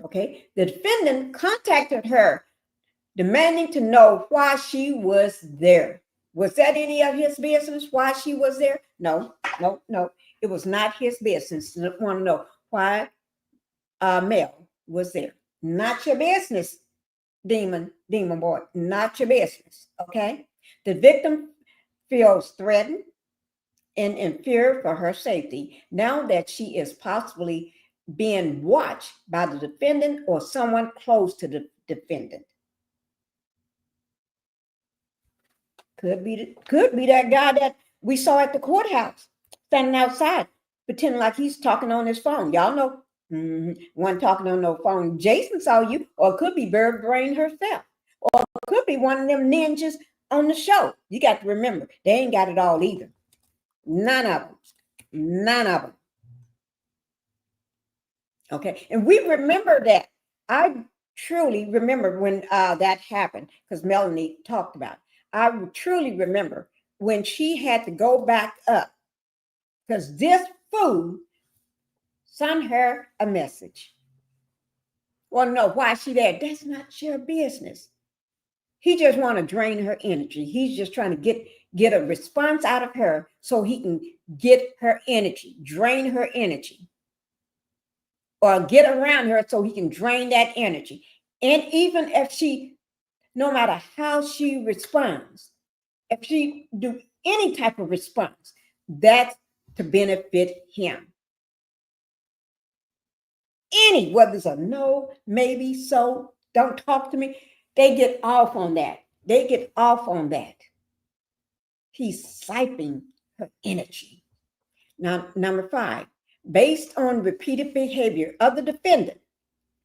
A: okay, the defendant contacted her demanding to know why she was there. Was that any of his business why she was there? No, no, no. It was not his business. I want to know why Mel was there. Not your business, demon boy. Not your business. Okay. The victim feels threatened and in fear for her safety now that she is possibly being watched by the defendant or someone close to the defendant. Could be that guy that we saw at the courthouse standing outside, pretending like he's talking on his phone. Y'all know, one talking on no phone. Jason saw you, or it could be Bird Brain herself, or it could be one of them ninjas on the show. You got to remember, they ain't got it all either. None of them. None of them. Okay, and we remember that. I truly remember when that happened because Melanie talked about it. I truly remember when she had to go back up because this fool sent her a message. Want to know why she there? That's not your business. He just want to drain her energy. He's just trying to get a response out of her so he can get her energy, drain her energy, or get around her so he can drain that energy. And even if no matter how she responds, if she do any type of response, that's to benefit him. Whether it's a no, maybe, so, don't talk to me, they get off on that. They get off on that. He's siphoning her energy. Now, number 5, based on repeated behavior of the defendant,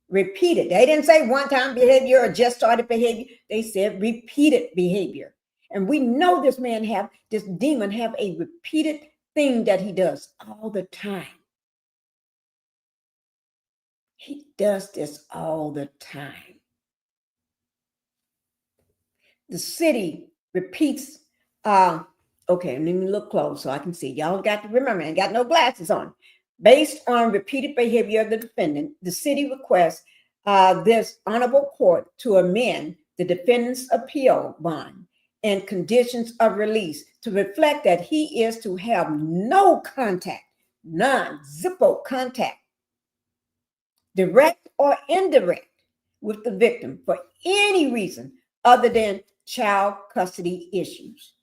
A: repeated. They didn't say one-time behavior or just started behavior. They said repeated behavior. And we know this demon have a repeated thing that he does all the time. He does this all the time. The city repeats, okay, let me look close so I can see. Y'all got to remember, I ain't got no glasses on. Based on repeated behavior of the defendant, the city requests this honorable court to amend the defendant's appeal bond and conditions of release to reflect that he is to have no contact, none, zippo contact, direct or indirect, with the victim for any reason other than child custody issues.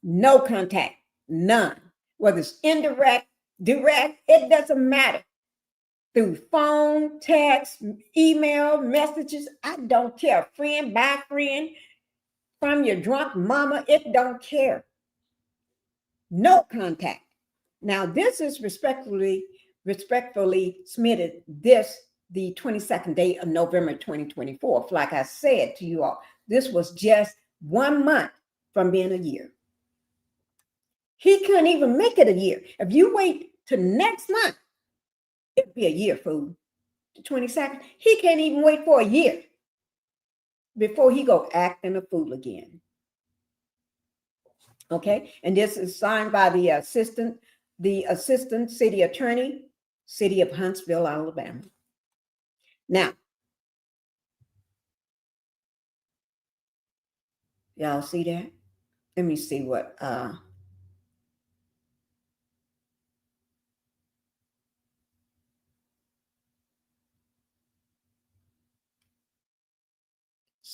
A: No contact, none. Whether it's indirect, direct, it doesn't matter. Through phone, text, email, messages, I don't care. Friend by friend, from your drunk mama, it don't care. No contact. Now, this is respectfully submitted the 22nd day of November 2024. Like I said to you all, this was just 1 month from being a year. He couldn't even make it a year. If you wait to next month, it'll be a year, fool. The 22nd, he can't even wait for a year before he go acting a fool again. Okay, and this is signed by the assistant city attorney, city of Huntsville, Alabama. Now, y'all see that? Let me see what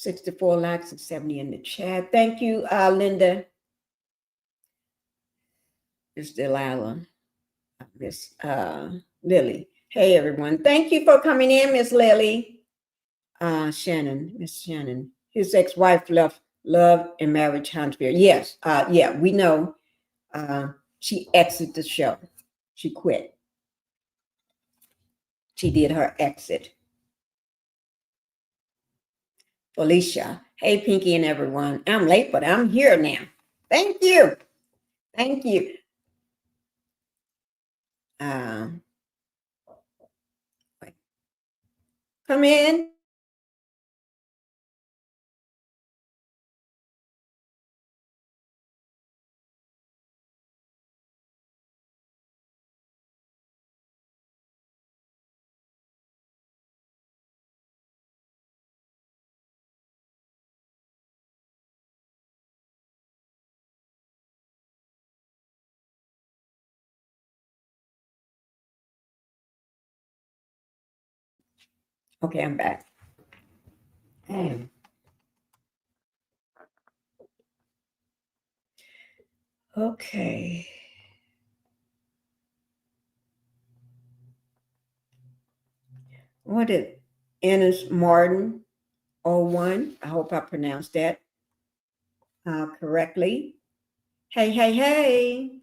A: 64 likes and 70 in the chat. Thank you, Linda. Miss Delilah. Miss Lily. Hey, everyone. Thank you for coming in, Miss Lily. Shannon, Miss Shannon. His ex-wife left love and marriage Huntsville. Yes, yeah, we know. She exited the show. She quit. She did her exit. Felicia. Hey, Pinkie and everyone. I'm late, but I'm here now. Thank you. Thank you. Come in. Okay, I'm back. Okay. What is Ennis Martin 01? I hope I pronounced that correctly. Hey, hey, hey.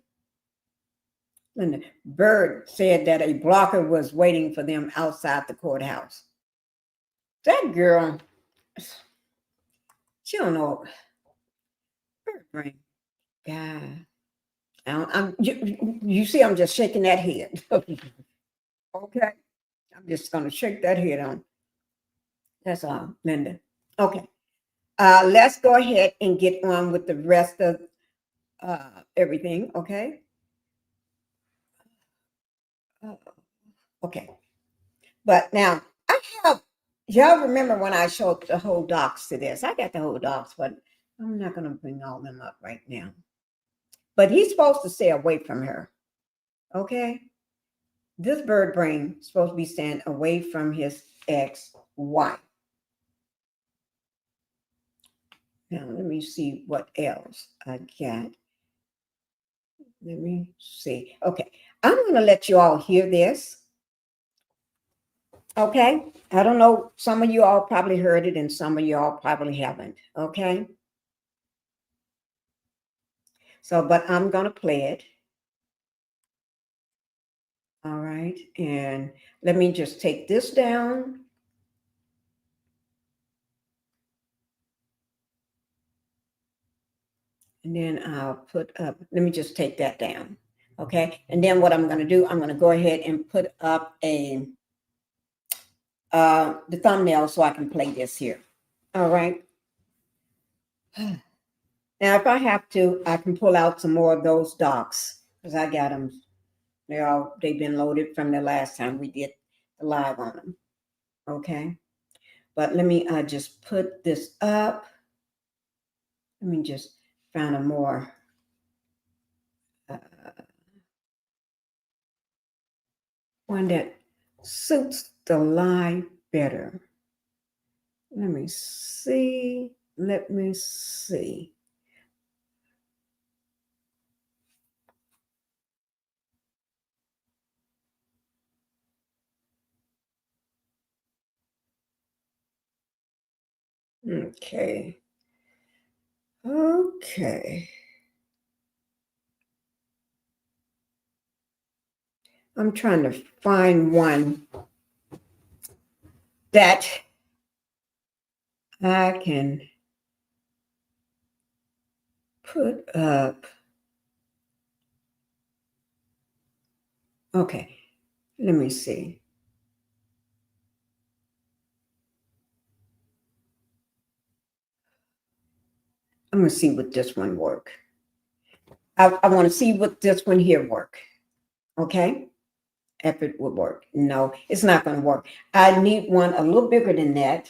A: Linda Bird said that a blocker was waiting for them outside the courthouse. That girl, she don't know. Bird brain. God. You see, I'm just shaking that head. Okay. I'm just going to shake that head on. That's all, Linda. Okay. Let's go ahead and get on with the rest of everything. Okay. Okay. But now I have, y'all remember when I showed the whole docs to this? I got the whole docs, but I'm not going to bring all them up right now. But he's supposed to stay away from her. Okay. This bird brain is supposed to be staying away from his ex-wife. Now, let me see what else I got. Let me see. Okay. I'm going to let you all hear this. Okay. I don't know. Some of you all probably heard it and some of you all probably haven't. Okay. So, but I'm going to play it. All right. And let me just take this down. And then I'll put up, let me just take that down. Okay. And then what I'm going to do, I'm going to go ahead and put up the thumbnail so I can play this here. All right. Now, if I have to, I can pull out some more of those docs because I got them. They've been loaded from the last time we did the live on them. Okay. But let me just put this up. Let me just find a more one that suits the live better. Let me see. Let me see. Okay. Okay. I'm trying to find one that I can put up. Okay. Let me see. I'm going to see what this one work. I want to see what this one here work. Okay. If it would work. No, it's not going to work. I need one a little bigger than that.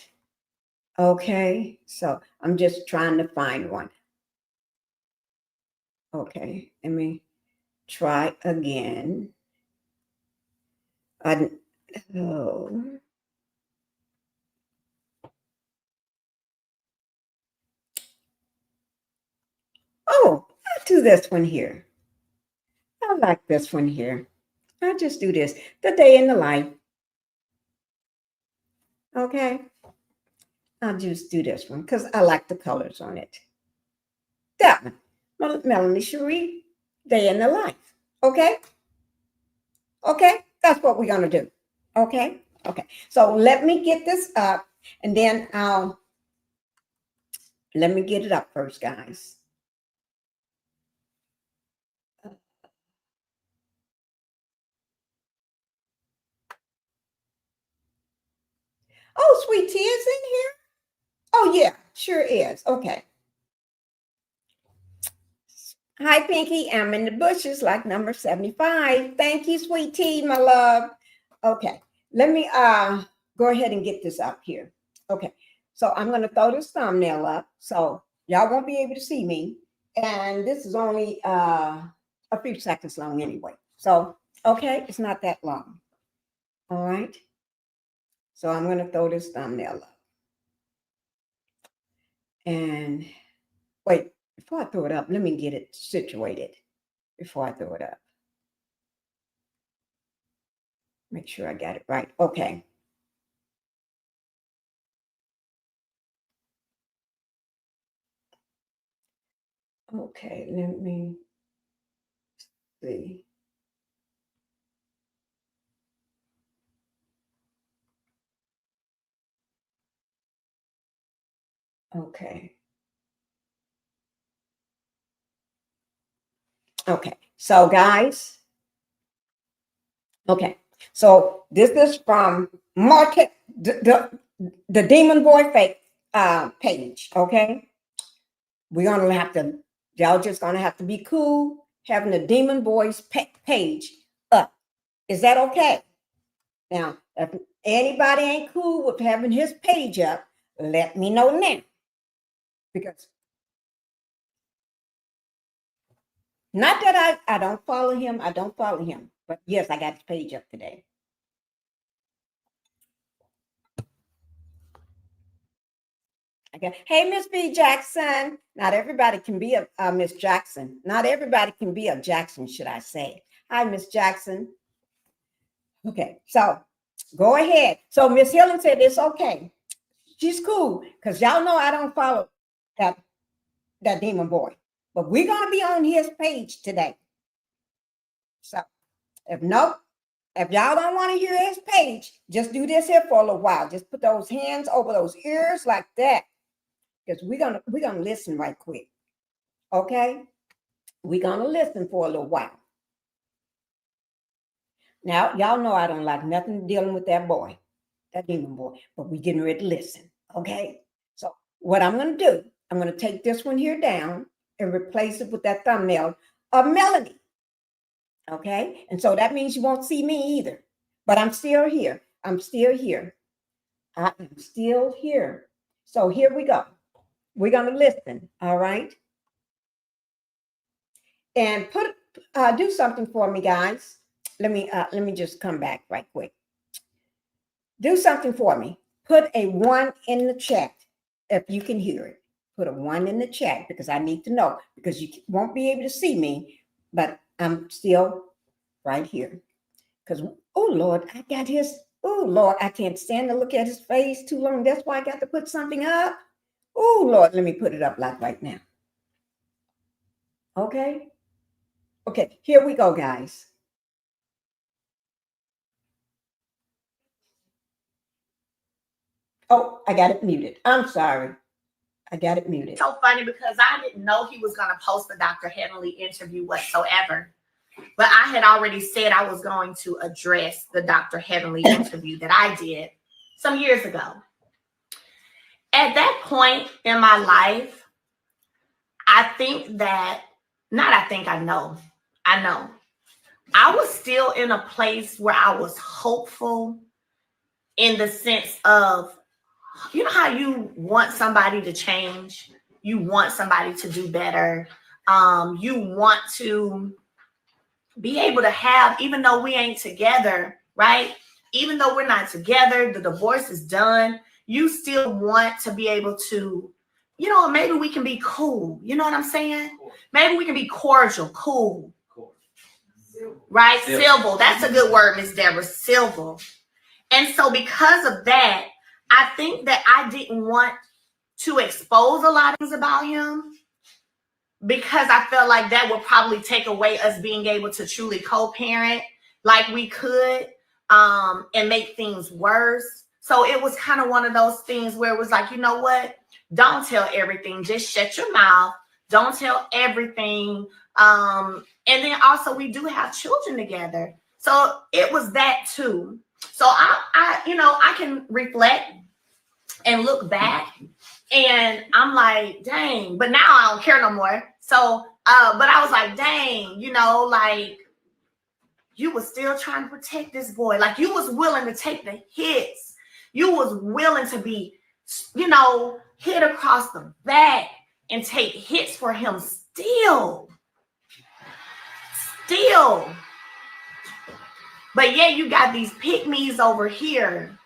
A: Okay. So I'm just trying to find one. Okay. Let me try again. Oh. do this one here. I like this one here. I'll just do this. The day in the life. Okay. I'll just do this one because I like the colors on it. That one. Melanie Cherie, day in the life. Okay. Okay. That's what we're going to do. Okay. Okay. So let me get this up and then let me get it up first, guys. Oh, Sweet Tea is in here? Oh, yeah, sure is. Okay. Hi, Pinkie. I'm in the bushes like number 75. Thank you, Sweet Tea, my love. Okay. Let me go ahead and get this up here. Okay. So I'm going to throw this thumbnail up so y'all won't be able to see me. And this is only a few seconds long anyway. So, okay, it's not that long. All right. So I'm going to throw this thumbnail up. And wait, before I throw it up, let me get it situated before I throw it up. Make sure I got it right. Okay. Okay, let me see. Okay. Okay. So guys, okay. So this is from Martell, the Demon Boy fake page. Okay. We're gonna have to, y'all just gonna have to be cool having the Demon Boys page up. Is that okay? Now, if anybody ain't cool with having his page up, let me know now. Because not that I don't follow him, I don't follow him. But yes, I got his page up today. Okay. Hey, Miss B. Jackson. Not everybody can be a Miss Jackson. Not everybody can be a Jackson, should I say. Hi, Miss Jackson. Okay, so go ahead. So Miss Helen said it's okay. She's cool because y'all know I don't follow that demon boy. But we're going to be on his page today. So if y'all don't want to hear his page, just do this here for a little while. Just put those hands over those ears like that. Because we're gonna listen right quick. Okay? We're gonna listen for a little while. Now, y'all know I don't like nothing dealing with that boy, that demon boy, but we're getting ready to listen. Okay? So what I'm gonna do, I'm gonna take this one here down and replace it with that thumbnail of Melanie. Okay? And so that means you won't see me either. But I'm still here. I'm still here. I am still here. So here we go. We're going to listen, all right? And do something for me, guys. Let me just come back right quick. Do something for me. Put a 1 in the chat if you can hear it. Put a 1 in the chat because I need to know, because you won't be able to see me, but I'm still right here. Because, oh, Lord, I got his, oh, Lord, I can't stand to look at his face too long. That's why I got to put something up. Oh, Lord, let me put it up like right now. Okay. Okay, here we go, guys. Oh, I got it muted. I'm sorry. I got it muted.
C: So funny because I didn't know he was going to post the Dr. Heavenly interview whatsoever. But I had already said I was going to address the Dr. Heavenly interview that I did some years ago. At that point in my life, I know. I was still in a place where I was hopeful in the sense of, you know how you want somebody to change? You want somebody to do better. You want to be able to have, even though we ain't together, right? Even though we're not together, the divorce is done. You still want to be able to maybe we can be cool. You know what I'm saying? Maybe we can be cordial, cool. Right? Civil. That's a good word, Miss Deborah. Civil. And so because of that, I think that I didn't want to expose a lot of things about him because I felt like that would probably take away us being able to truly co-parent like we could, and make things worse. So it was kind of one of those things where it was like, you know what? Don't tell everything. Just shut your mouth. Don't tell everything. And then also we do have children together. So it was that too. So I can reflect and look back and I'm like, dang, but now I don't care no more. So, but I was like, dang, like you was still trying to protect this boy. Like you was willing to take the hits. You was willing to be, hit across the back and take hits for him still. But yeah, you got these pick-me's over here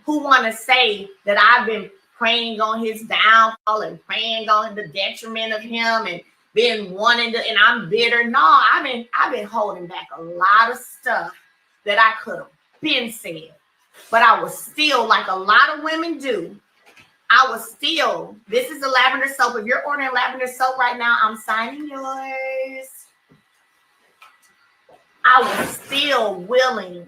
C: who want to say that I've been praying on his downfall and praying on the detriment of him and been wanting to, and I'm bitter. No, I've been holding back a lot of stuff that I could have been said. But I was still, like a lot of women do, this is the lavender soap. If you're ordering lavender soap right now, I'm signing yours. I was still willing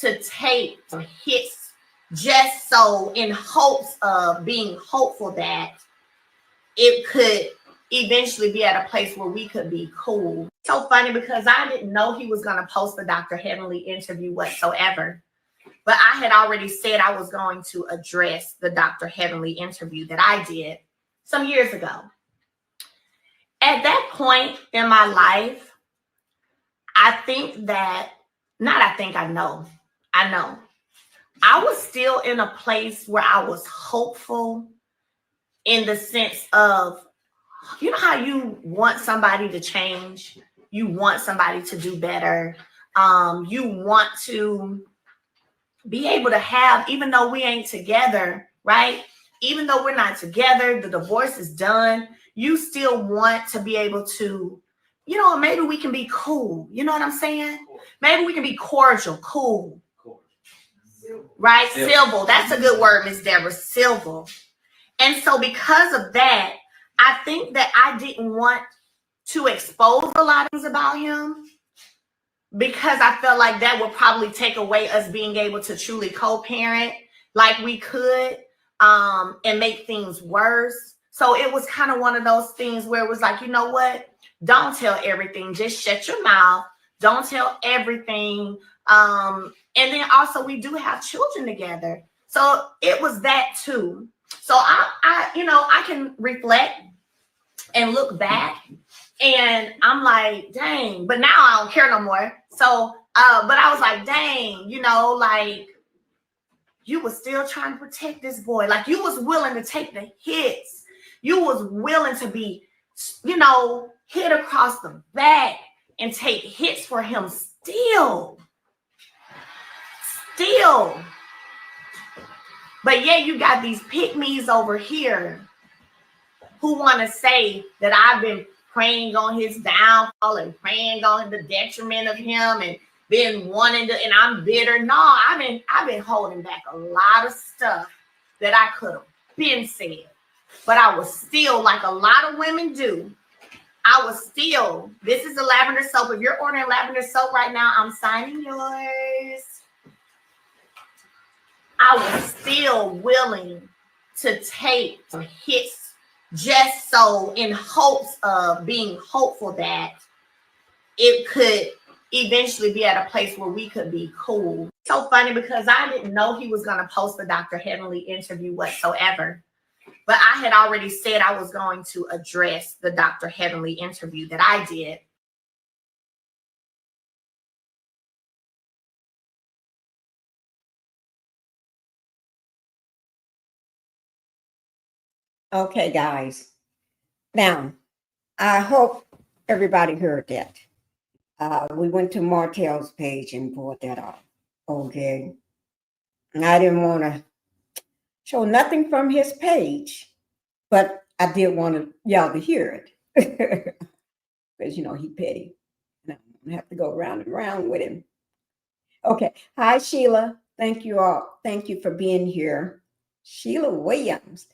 C: to take some hits just so in hopes of being hopeful that it could eventually be at a place where we could be cool. So funny because I didn't know he was going to post the Dr. Heavenly interview whatsoever. But I had already said I was going to address the Dr. Heavenly interview that I did some years ago. At that point in my life, I know. I was still in a place where I was hopeful in the sense of, you know how you want somebody to change? You want somebody to do better. You want to be able to have, even though we ain't together, right? Even though we're not together, the divorce is done. You still want to be able to, maybe we can be cool. You know what I'm saying? Maybe we can be cordial, cool. Right? Civil. That's a good word, Miss Deborah. Civil. And so because of that, I think that I didn't want to expose a lot of things about him because I felt like that would probably take away us being able to truly co-parent like we could, and make things worse. So it was kind of one of those things where it was like, you know what? Don't tell everything. Just shut your mouth. Don't tell everything. And then also we do have children together. So it was that too. So I can reflect and look back and I'm like, dang, but now I don't care no more. So, but I was like, dang, like you was still trying to protect this boy. Like you was willing to take the hits. You was willing to be, hit across the back and take hits for him still. But yeah, you got these pick-me's over here who want to say that I've been praying on his downfall and praying on the detriment of him and been wanting to, and I'm bitter. No, I've been holding back a lot of stuff that I could have been said. But I was still, like a lot of women do, this is the lavender soap. If you're ordering lavender soap right now, I'm signing yours. I was still willing to take some hits just so in hopes of being hopeful that it could eventually be at a place where we could be cool. So funny because I didn't know he was going to post the Dr. Heavenly interview whatsoever. But I had already said I was going to address the Dr. Heavenly interview that I did.
A: Okay, guys. Now, I hope everybody heard that. We went to Martell's page and pulled that off. Okay. And I didn't want to show nothing from his page but I did want y'all to hear it because he petty. And I'm gonna have to go round and round with him. Okay. Hi, Sheila. Thank you all. Thank you for being here. Sheila Williams.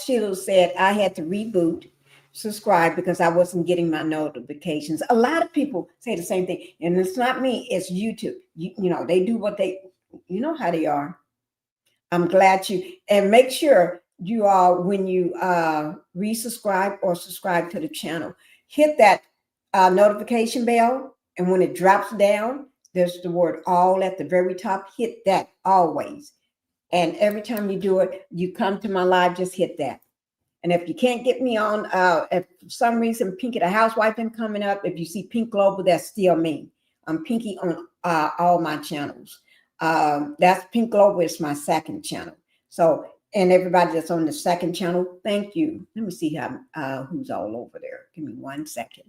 A: Sheila said I had to reboot, subscribe because I wasn't getting my notifications. A lot of people say the same thing, and it's not me, it's YouTube. They do what you know how they are. I'm glad and make sure you all, when you resubscribe or subscribe to the channel, hit that notification bell. And when it drops down, there's the word all at the very top. Hit that always. And every time you do it, you come to my live, just hit that. And if you can't get me on, if for some reason Pinkie the Housewife ain't coming up, if you see Pink Global, that's still me. I'm Pinkie on all my channels. That's Pink Global is my second channel. So, and everybody that's on the second channel, thank you. Let me see who's all over there. Give me 1 second.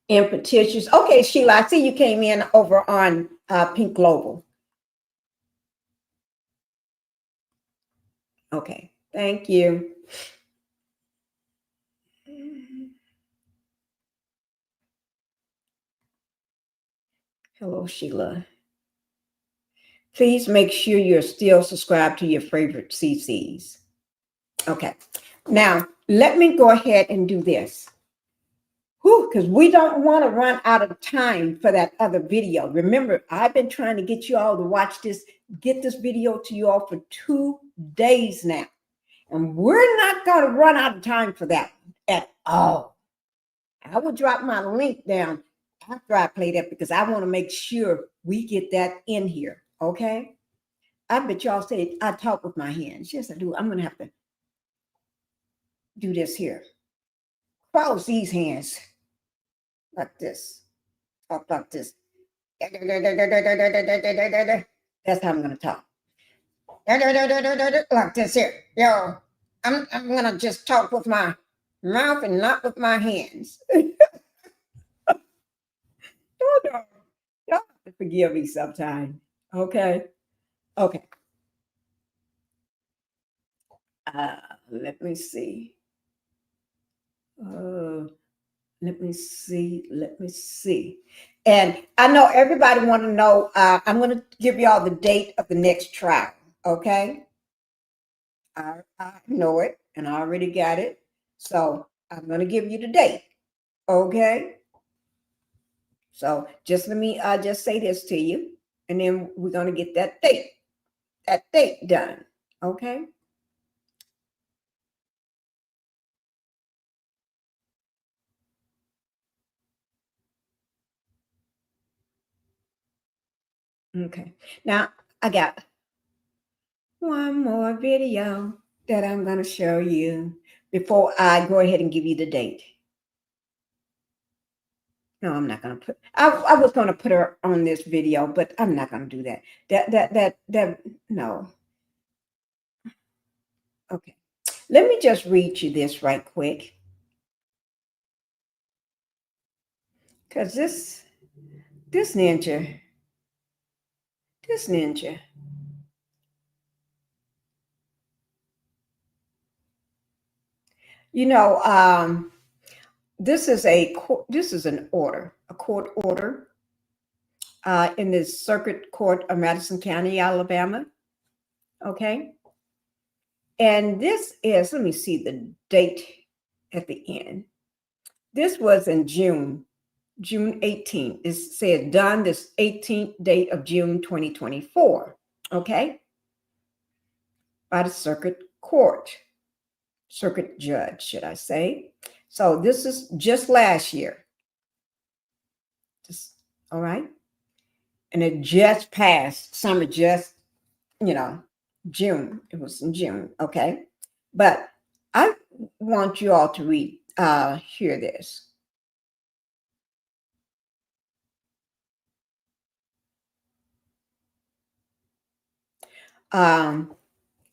A: And petitions. Okay, Sheila, I see you came in over on Pink Global. Okay, thank you. Hello, Sheila. Please make sure you're still subscribed to your favorite CCs. Okay, now let me go ahead and do this. Because we don't want to run out of time for that other video. Remember, I've been trying to get you all to watch this, get this video to you all for 2 days now. And we're not going to run out of time for that at all. I will drop my link down after I play that because I want to make sure we get that in here. Okay? I bet y'all say I talk with my hands. Yes, I do. I'm going to have to do this here. Cross these hands like this. Talk like this. That's how I'm going to talk. Like this here. Yo, I'm going to just talk with my mouth and not with my hands. Y'all have to forgive me sometime. Okay? Okay. Let me see. Let me see. And I know everybody want to know, I'm going to give you all the date of the next trial. Okay? I know it, and I already got it. So I'm going to give you the date. Okay? So just let me just say this to you, and then we're going to get that date done. Okay? Okay. Now I got one more video that I'm going to show you before I go ahead and give you the date. No, I'm not going to put, I was going to put her on this video, but I'm not going to do that. No. Okay. Let me just read you this right quick. Because this ninja, this is an order, a court order in the Circuit Court of Madison County, Alabama. Okay. And this is, let me see the date at the end. This was in June 18th. It says done this 18th date of June 2024. Okay. By the Circuit Judge, should I say. So this is just last year. All right. And it just passed. Summer just, June. It was in June. Okay. But I want you all to hear this. I'm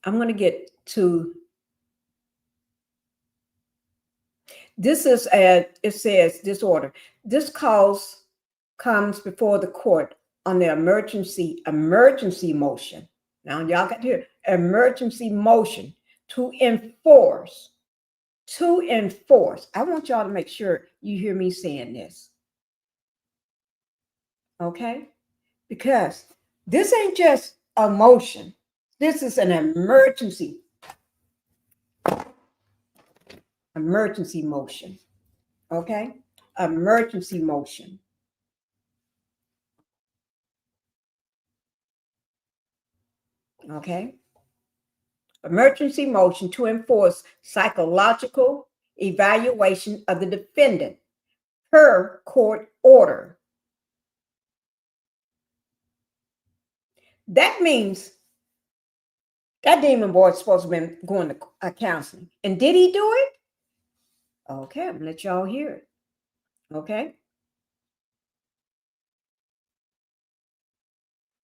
A: going to get to this. It says this order. This comes before the court on the emergency motion. Now y'all got to hear emergency motion to enforce. To enforce. I want y'all to make sure you hear me saying this. Okay? Because this ain't just a motion. This is an emergency. Emergency motion. Okay? Emergency motion. Okay? Emergency motion to enforce psychological evaluation of the defendant per court order. That means that demon boy is supposed to have been going to counseling. And did he do it? Okay, I'm going to let y'all hear it. Okay?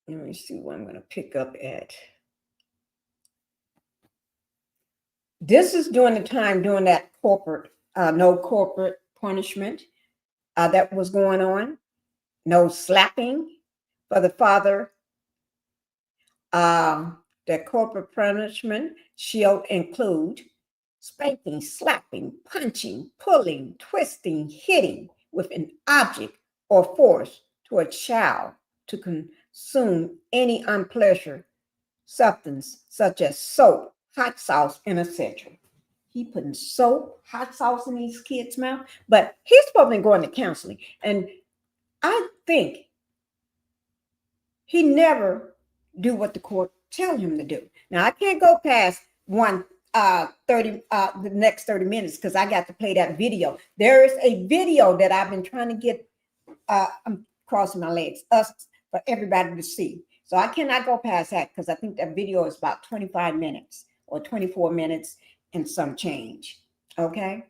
A: Let me see what I'm going to pick up at. This is during the time during that corporate, no corporate punishment that was going on. No slapping for the father. The corporate punishment shall include spanking, slapping, punching, pulling, twisting, hitting with an object or force to a child to consume any unpleasant substance such as soap, hot sauce, and etc. He putting soap, hot sauce in these kids' mouth, but he's supposed to be going to counseling. And I think he never do what the court tell him to do. Now I can't go past 30 the next 30 minutes because I got to play that video. There is a video that I've been trying to get I'm crossing my legs for everybody to see. So I cannot go past that because I think that video is about 25 minutes or 24 minutes and some change. Okay.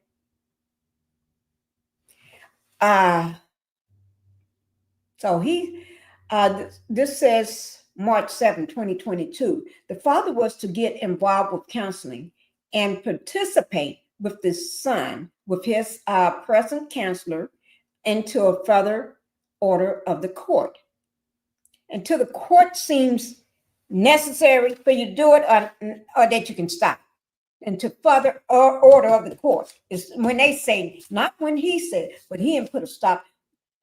A: So this says March 7, 2022. The father was to get involved with counseling and participate with the son, with his present counselor, into a further order of the court. Until the court seems necessary for you to do it or that you can stop. And to further order of the court is when they say, not when he said, but he didn't put a stop.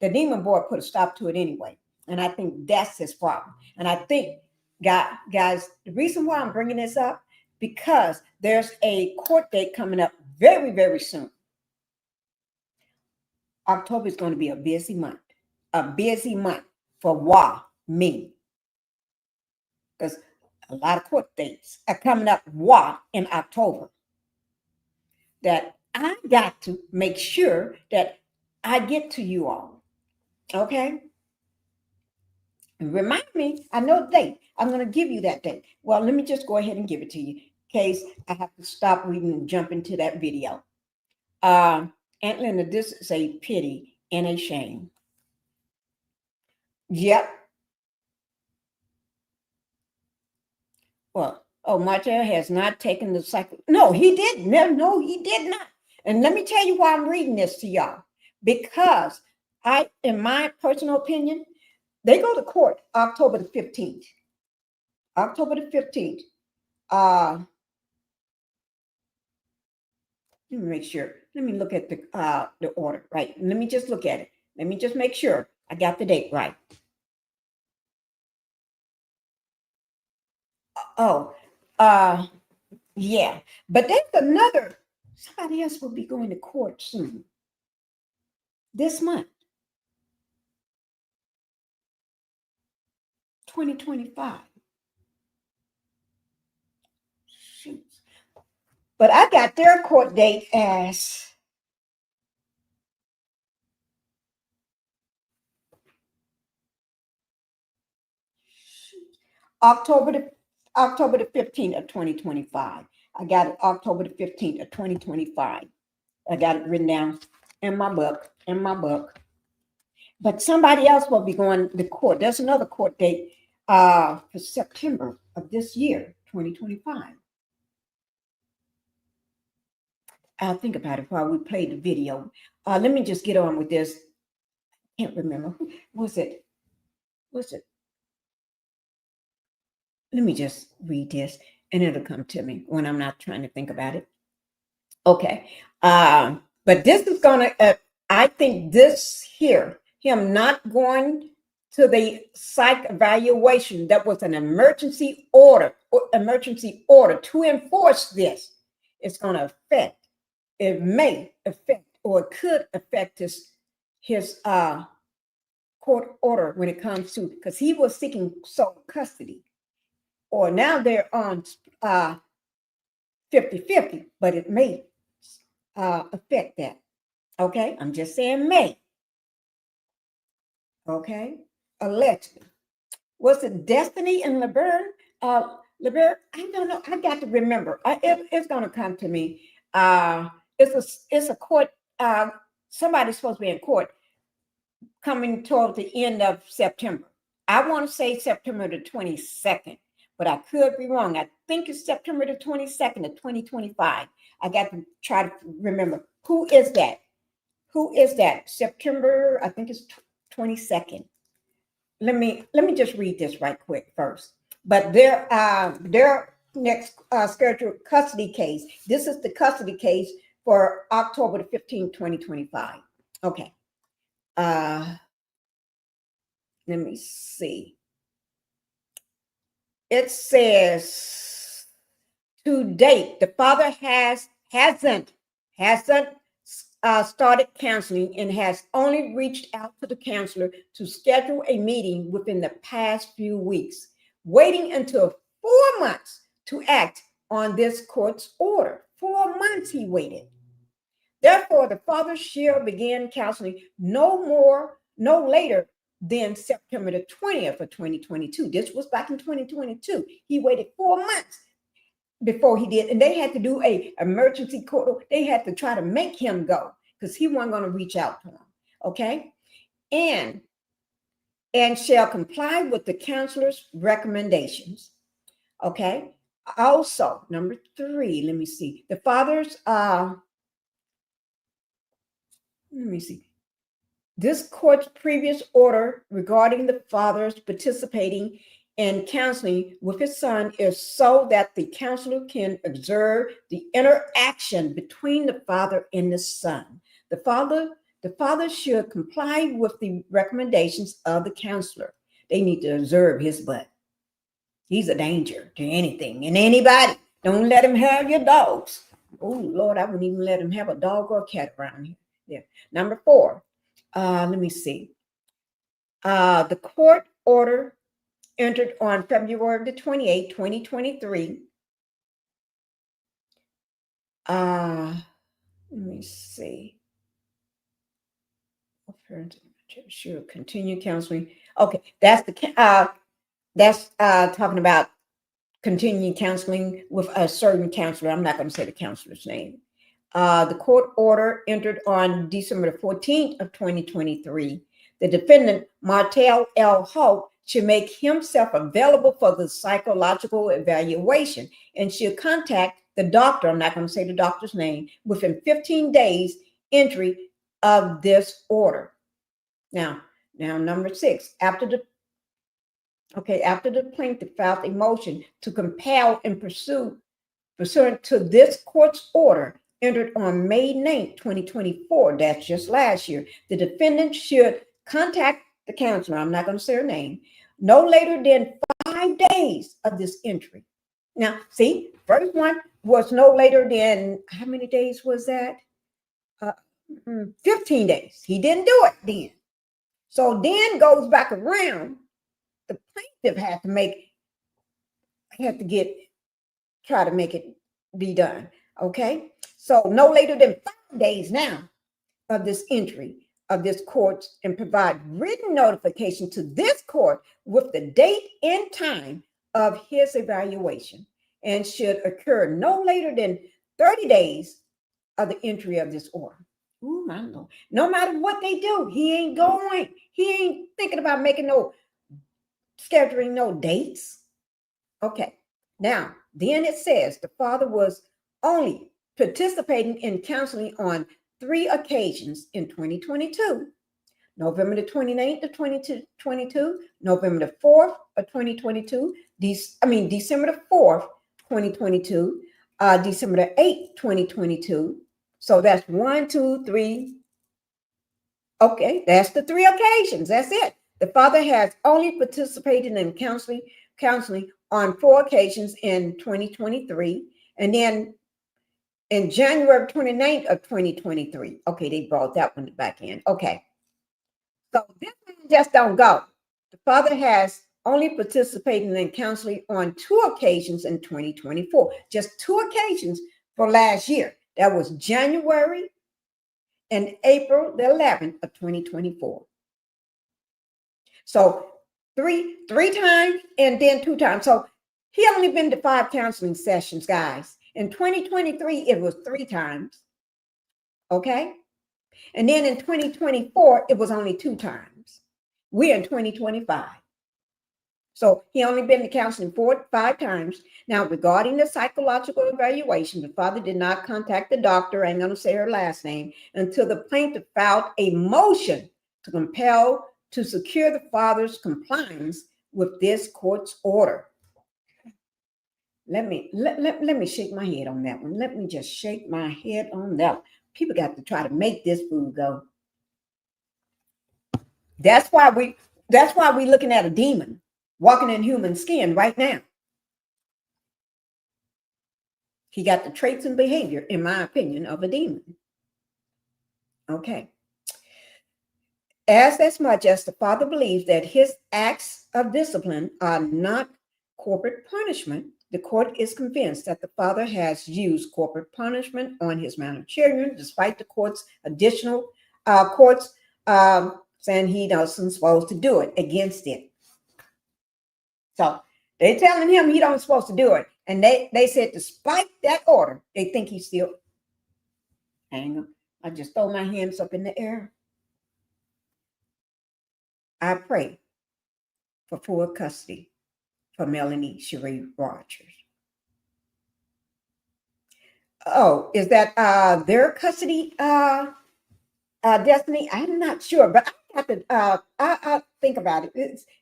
A: The demon boy put a stop to it anyway. And I think that's his problem. And I think, guys, the reason why I'm bringing this up, because there's a court date coming up very, very soon. October is going to be a busy month for me. Because a lot of court dates are coming up in October. That I got to make sure that I get to you all. Okay? Remind me, I know the date. I'm going to give you that date. Well, let me just go ahead and give it to you in case I have to stop reading and jump into that video. Aunt Linda, this is a pity and a shame. Yep. Well, Martell has not taken the cycle. No, he didn't. No, he did not. And let me tell you why I'm reading this to y'all. Because in my personal opinion, they go to court October the 15th. October the 15th. Let me make sure. Let me look at the order, right? Let me just look at it. Let me just make sure I got the date right. Yeah. But there's somebody else will be going to court soon. This month. 2025. Shoot. But I got their court date as October the 15th of 2025. I got it October the 15th of 2025. I got it written down in my book. But somebody else will be going to court. There's another court date for September of this year, 2025. I'll think about it while we play the video. Let me just get on with this. Can't remember. What's it? Let me just read this. and it'll come to me when I'm not trying to think about it. Okay. But this is gonna, I think this here, him not going to the psych evaluation, that was an emergency order to enforce this. It's gonna affect, it may affect, or it could affect his court order when it comes to, because he was seeking sole custody, or now they're on 50-50, but it may affect that. Okay, I'm just saying may. Okay, allegedly. Was it Destiny and Laverne? Laverne, I don't know. I got to remember. It's going to come to me. It's a court. Somebody's supposed to be in court coming toward the end of September. I want to say September the 22nd, but I could be wrong. I think it's September the 22nd of 2025. I got to try to remember. Who is that? Who is that? September, I think it's 22nd. Let me just read this right quick first. But their next scheduled custody case. This is the custody case for October the 15th, 2025. Okay. Let me see. It says, to date, the father hasn't started counseling and has only reached out to the counselor to schedule a meeting within the past few weeks, waiting until 4 months to act on this court's order. 4 months he waited. Therefore, the father shall begin counseling no later than September the 20th of 2022. This was back in 2022. He waited 4 months before he did, and they had to do a emergency court. They had to try to make him go because he wasn't going to reach out to him. Okay, and shall comply with the counselor's recommendations. Okay. Also, number 3. Let me see. The father's let me see. This court's previous order regarding the father's participating in counseling with his son is so that the counselor can observe the interaction between the father and the son. The father should comply with the recommendations of the counselor. They need to observe his butt. He's a danger to anything and anybody. Don't let him have your dogs. Oh, Lord, I wouldn't even let him have a dog or a cat around here. Yeah. Number 4. Let me see. The court order entered on February the 28th, 2023. Let me see. Sure, continue counseling. Okay, that's talking about continuing counseling with a certain counselor. I'm not going to say the counselor's name. The court order entered on December the 14th of 2023. The defendant, Martell L. Hope, should make himself available for the psychological evaluation and should contact the doctor, I'm not going to say the doctor's name, within 15 days entry of this order. Now number 6, after the plaintiff filed a motion to compel and pursuant to this court's order entered on May 9th, 2024, that's just last year, the defendant should contact the counselor, I'm not going to say her name, no later than 5 days of this entry. Now, see, first one was no later than, how many days was that? 15 days. He didn't do it then. So then goes back around, the plaintiff had to try to make it be done. Okay. So no later than 5 days now of this entry of this court and provide written notification to this court with the date and time of his evaluation and should occur no later than 30 days of the entry of this order. Ooh, my Lord. No matter what they do, he ain't going. He ain't thinking about scheduling no dates. Okay. Now, then it says the father was only participating in counseling on 3 occasions in 2022. November the 29th of 2022, November the 4th of 2022, December the 4th, 2022, December the 8th, 2022. So that's 1, 2, 3. Okay, that's the 3 occasions. That's it. The father has only participated in counseling on 4 occasions in 2023. And then in January 29th of 2023. Okay, they brought that one back in. Okay. So this one just don't go. The father has only participated in counseling on 2 occasions in 2024. Just 2 occasions for last year. That was January and April the 11th of 2024. So three times and then 2 times. So he only been to 5 counseling sessions, guys. In 2023, it was 3 times. Okay. And then in 2024, it was only 2 times. We're in 2025. So he only been to counseling 5 times. Now, regarding the psychological evaluation, the father did not contact the doctor, I ain't gonna say her last name, until the plaintiff filed a motion to compel to secure the father's compliance with this court's order. Let me shake my head on that one. Let me just shake my head on that one. People got to try to make this food go. That's why we looking at a demon walking in human skin right now. He got the traits and behavior, in my opinion, of a demon. Okay. As much as the father believes that his acts of discipline are not corporate punishment, the court is convinced that the father has used corporate punishment on his minor children, despite the court's additional saying he doesn't supposed to do it against it. So they telling him he don't supposed to do it. And they said, despite that order, they think he's still. Hang on. I just throw my hands up in the air. I pray for full custody for Melanie Cherie Rogers. Oh, is that their custody destiny? I'm not sure, but I have to I think about it.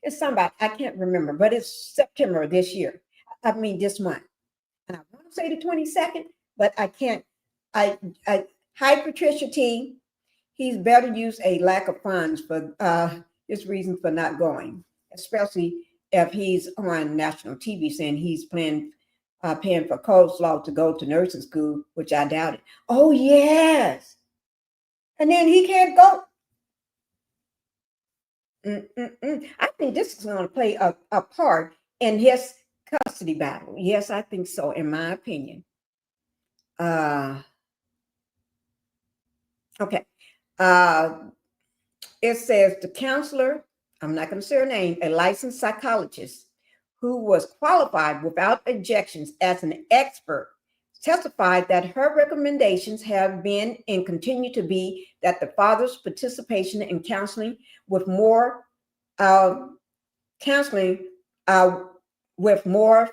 A: It's somebody, I can't remember, but it's September this year. I mean this month. And I want to say the 22nd, but I can't. Hi, Patricia T. He's better use a lack of funds for his reason for not going, especially if he's on national TV saying he's paying for Coleslaw to go to nursing school, which I doubt it. Oh, yes. And then he can't go. I think this is going to play a part in his custody battle. Yes, I think so, in my opinion. Okay. It says the counselor, I'm not going to say her name, a licensed psychologist who was qualified without objections as an expert, testified that her recommendations have been and continue to be that the father's participation in counseling with more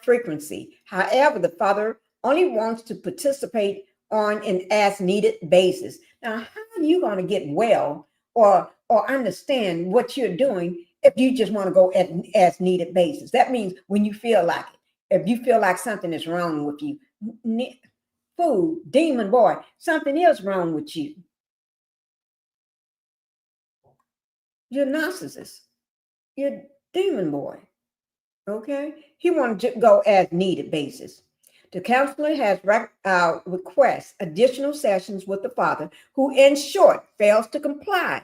A: frequency. However, the father only wants to participate on an as-needed basis. Now, how are you going to get well or understand what you're doing if you just want to go at an as-needed basis? That means when you feel like it. If you feel like something is wrong with you, food, demon boy, something is wrong with you. You're a narcissist. You're a demon boy. Okay? He wants to go as needed basis. The counselor has requests additional sessions with the father, who in short fails to comply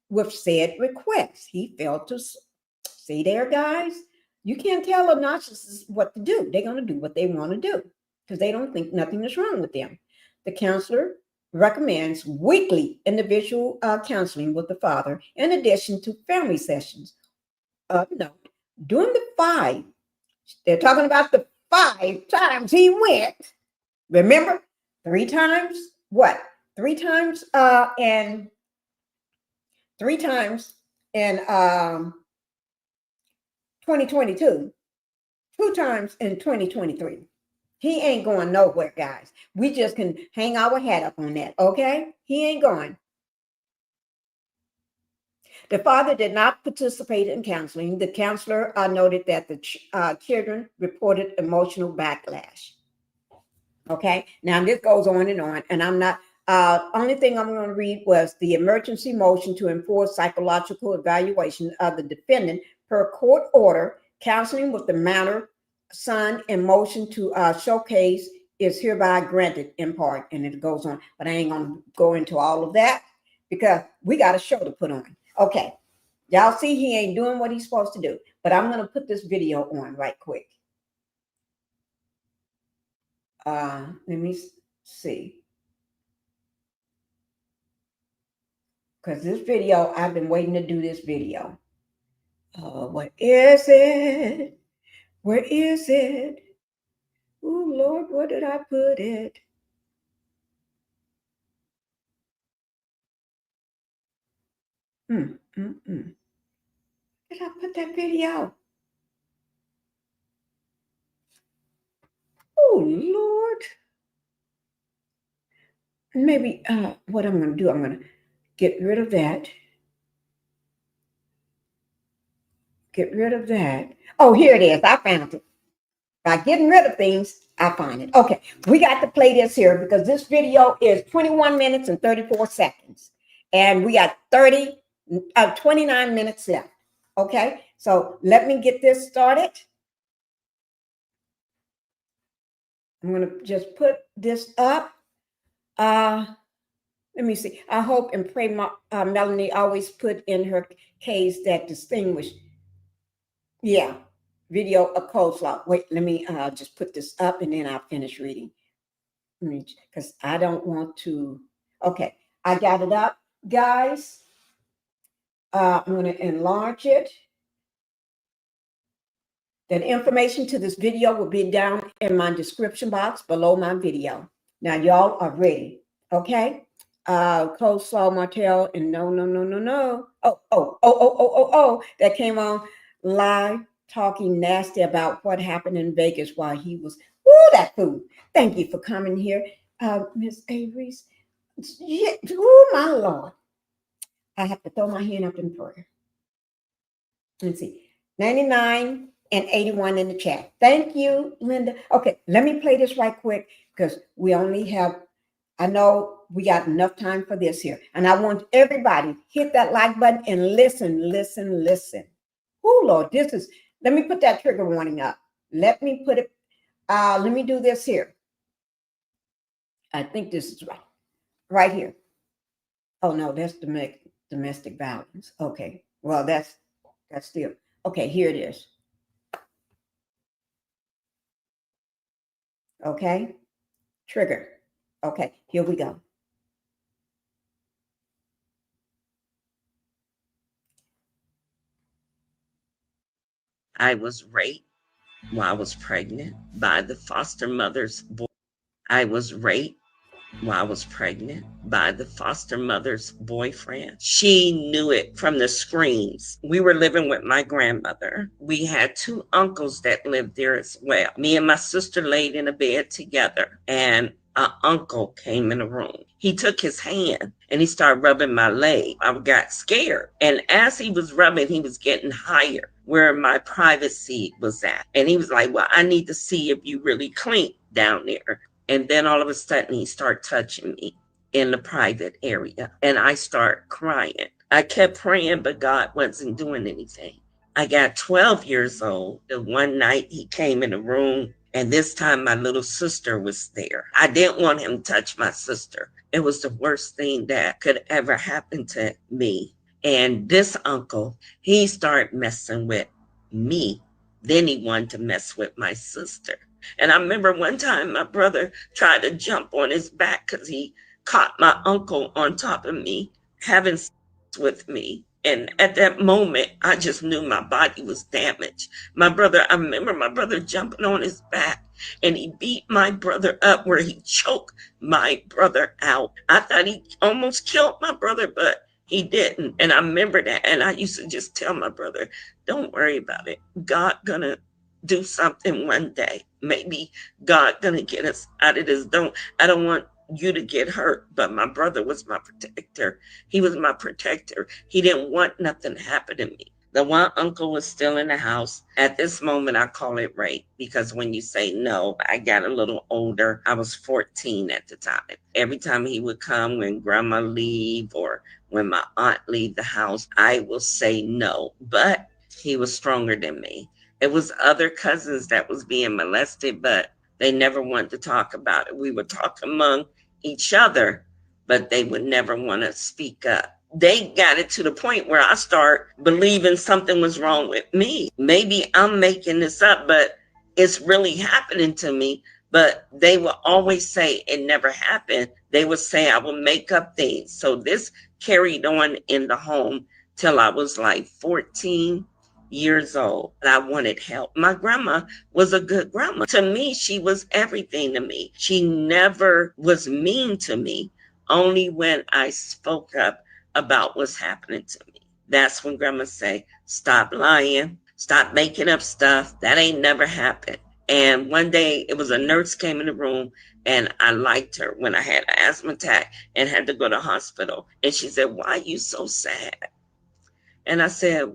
A: with said requests. He failed to see there, guys. You can't tell a narcissist what to do. They're going to do what they want to do because they don't think nothing is wrong with them. The counselor recommends weekly individual counseling with the father in addition to family sessions. No, during the 5, they're talking about the 5 times he went. Remember, 3 times, what? 3 times and 3 times in 2022, 2 times in 2023. He ain't going nowhere, guys. We just can hang our hat up on that, okay? He ain't going. The father did not participate in counseling. The counselor noted that the children reported emotional backlash. Okay, now this goes on, and I'm not. Only thing I'm going to read was the emergency motion to enforce psychological evaluation of the defendant per court order. Counseling with the matter son in motion to showcase is hereby granted in part, and it goes on. But I ain't going to go into all of that because we got a show to put on. Okay, y'all see he ain't doing what he's supposed to do, but I'm going to put this video on right quick. Let me see. Because this video, I've been waiting to do this video. What is it? Where is it? Oh, Lord, where did I put it? Did I put that video? Oh, Lord. Maybe what I'm going to do, I'm going to get rid of that. Get rid of that. Oh, here it is. I found it. By getting rid of things, I find it. Okay, we got to play this here because this video is 21 minutes and 34 seconds. And we got 29 minutes left. Okay, so let me get this started. I'm going to just put this up. Let me see. I hope and pray Melanie always put in her case that distinguished. Yeah, video of coleslaw. Wait, let me just put this up and then I'll finish reading. Because I don't want to. Okay, I got it up, guys. I'm going to enlarge it. That information to this video will be down in my description box below my video. Now, y'all are ready, okay? Coleslaw, Martell, and no. Oh. That came on live talking nasty about what happened in Vegas while he was, that food. Thank you for coming here, Miss Avery's. Yeah, oh, my Lord. I have to throw my hand up in prayer. Let's see. 99 and 81 in the chat. Thank you, Linda. Okay, let me play this right quick because we only have, I know we got enough time for this here. And I want everybody hit that like button and listen. Oh, Lord, let me put that trigger warning up. Let me put it, let me do this here. I think this is right here. Oh, no, that's domestic violence. Okay, well, that's still, okay, here it is. Okay, trigger. Okay, here we go.
E: I was raped while I was pregnant by the foster mother's boy. I was raped while I was pregnant by the foster mother's boyfriend. She knew it from the screams. We were living with my grandmother. We had two uncles that lived there as well. Me and my sister laid in a bed together, and an uncle came in the room. He took his hand and he started rubbing my leg. I got scared. And as he was rubbing, he was getting higher where my privacy was at. And he was like, well, I need to see if you really clean down there. And then all of a sudden he started touching me in the private area. And I started crying. I kept praying, but God wasn't doing anything. I got 12 years old. The one night he came in the room, and this time my little sister was there. I didn't want him to touch my sister. It was the worst thing that could ever happen to me. And this uncle, he started messing with me. Then he wanted to mess with my sister. And I remember one time my brother tried to jump on his back because he caught my uncle on top of me having sex with me. And at that moment, I just knew my body was damaged. I remember my brother jumping on his back and he beat my brother up where he choked my brother out. I thought he almost killed my brother, but he didn't. And I remember that. And I used to just tell my brother, don't worry about it. God gonna do something one day. Maybe God gonna get us out of this. I don't want you to get hurt, but my brother was my protector. He was my protector. He didn't want nothing to happen to me. The one uncle was still in the house. At this moment, I call it rape because when you say no, I got a little older. I was 14 at the time. Every time he would come when grandma leave or when my aunt leave the house, I will say no. But he was stronger than me. It was other cousins that was being molested, but they never wanted to talk about it. We would talk among each other, but they would never want to speak up. They got it to the point where I start believing something was wrong with me. Maybe I'm making this up, but it's really happening to me. But they will always say it never happened. They would say I will make up things. So this carried on in the home till I was like 14 years old. And I wanted help. My grandma was a good grandma. To me, she was everything to me. She never was mean to me, only when I spoke up about what's happening to me. That's when grandma say, stop lying, stop making up stuff. That ain't never happened. And one day it was a nurse came in the room and I liked her when I had an asthma attack and had to go to the hospital. And she said, why are you so sad? And I said,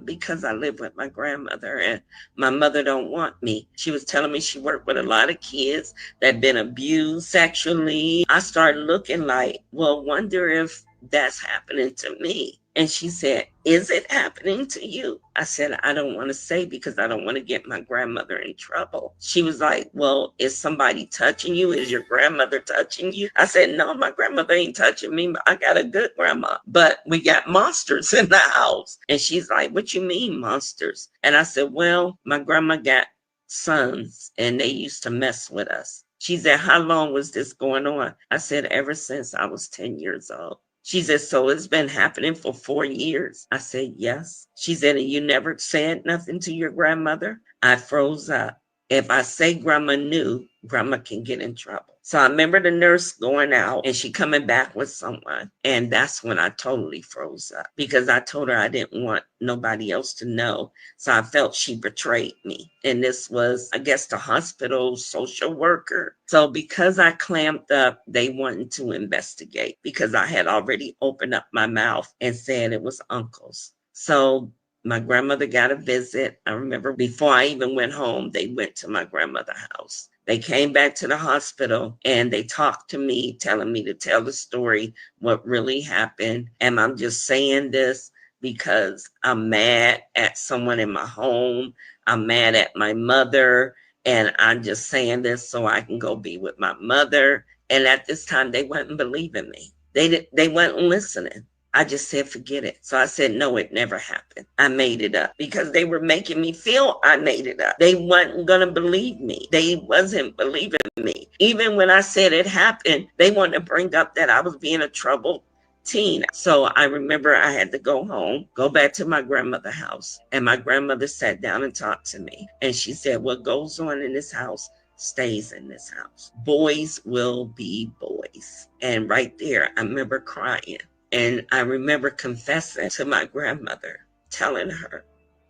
E: because I live with my grandmother and my mother don't want me. She was telling me she worked with a lot of kids that had been abused sexually. I started looking like, well, wonder if that's happening to me. And she said, is it happening to you? I said, I don't want to say because I don't want to get my grandmother in trouble. She was like, well, is somebody touching you? Is your grandmother touching you? I said, no, my grandmother ain't touching me. I got a good grandma, but we got monsters in the house. And she's like, what you mean monsters? And I said, well, my grandma got sons and they used to mess with us. She said, how long was this going on? I said, ever since I was 10 years old. She said, so it's been happening for 4 years? I said, yes. She said, and you never said nothing to your grandmother? I froze up. If I say grandma knew, grandma can get in trouble. So I remember the nurse going out and she coming back with someone. And that's when I totally froze up because I told her I didn't want nobody else to know. So I felt she betrayed me. And this was, I guess, the hospital social worker. So because I clamped up, they wanted to investigate because I had already opened up my mouth and said it was uncles. So my grandmother got a visit. I remember before I even went home, they went to my grandmother's house. They came back to the hospital and they talked to me, telling me to tell the story, what really happened. And I'm just saying this because I'm mad at someone in my home. I'm mad at my mother. And I'm just saying this so I can go be with my mother. And at this time, they wasn't believing me. They weren't listening. I just said, forget it. So I said, no, it never happened. I made it up because they were making me feel I made it up. They weren't going to believe me. They wasn't believing me. Even when I said it happened, they wanted to bring up that I was being a troubled teen. So I remember I had to go home, go back to my grandmother's house. And my grandmother sat down and talked to me. And she said, what goes on in this house stays in this house. Boys will be boys. And right there, I remember crying. And I remember confessing to my grandmother, telling her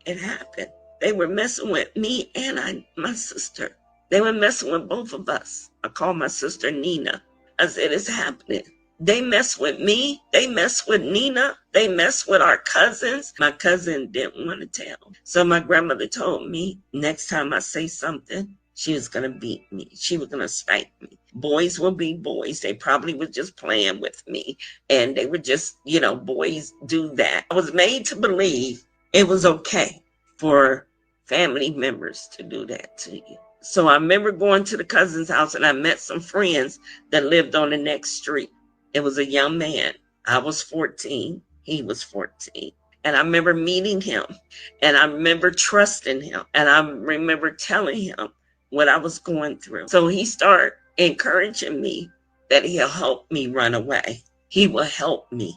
E: it happened. They were messing with me and my sister. They were messing with both of us. I called my sister Nina. I said, it's happening. They mess with me. They mess with Nina. They mess with our cousins. My cousin didn't want to tell. So my grandmother told me next time I say something, she was going to beat me. She was going to spank me. Boys will be boys. They probably were just playing with me. And they were just, boys do that. I was made to believe it was okay for family members to do that to you. So I remember going to the cousin's house and I met some friends that lived on the next street. It was a young man. I was 14. He was 14. And I remember meeting him. And I remember trusting him. And I remember telling him what I was going through. So he started encouraging me that he'll help me run away. He will help me.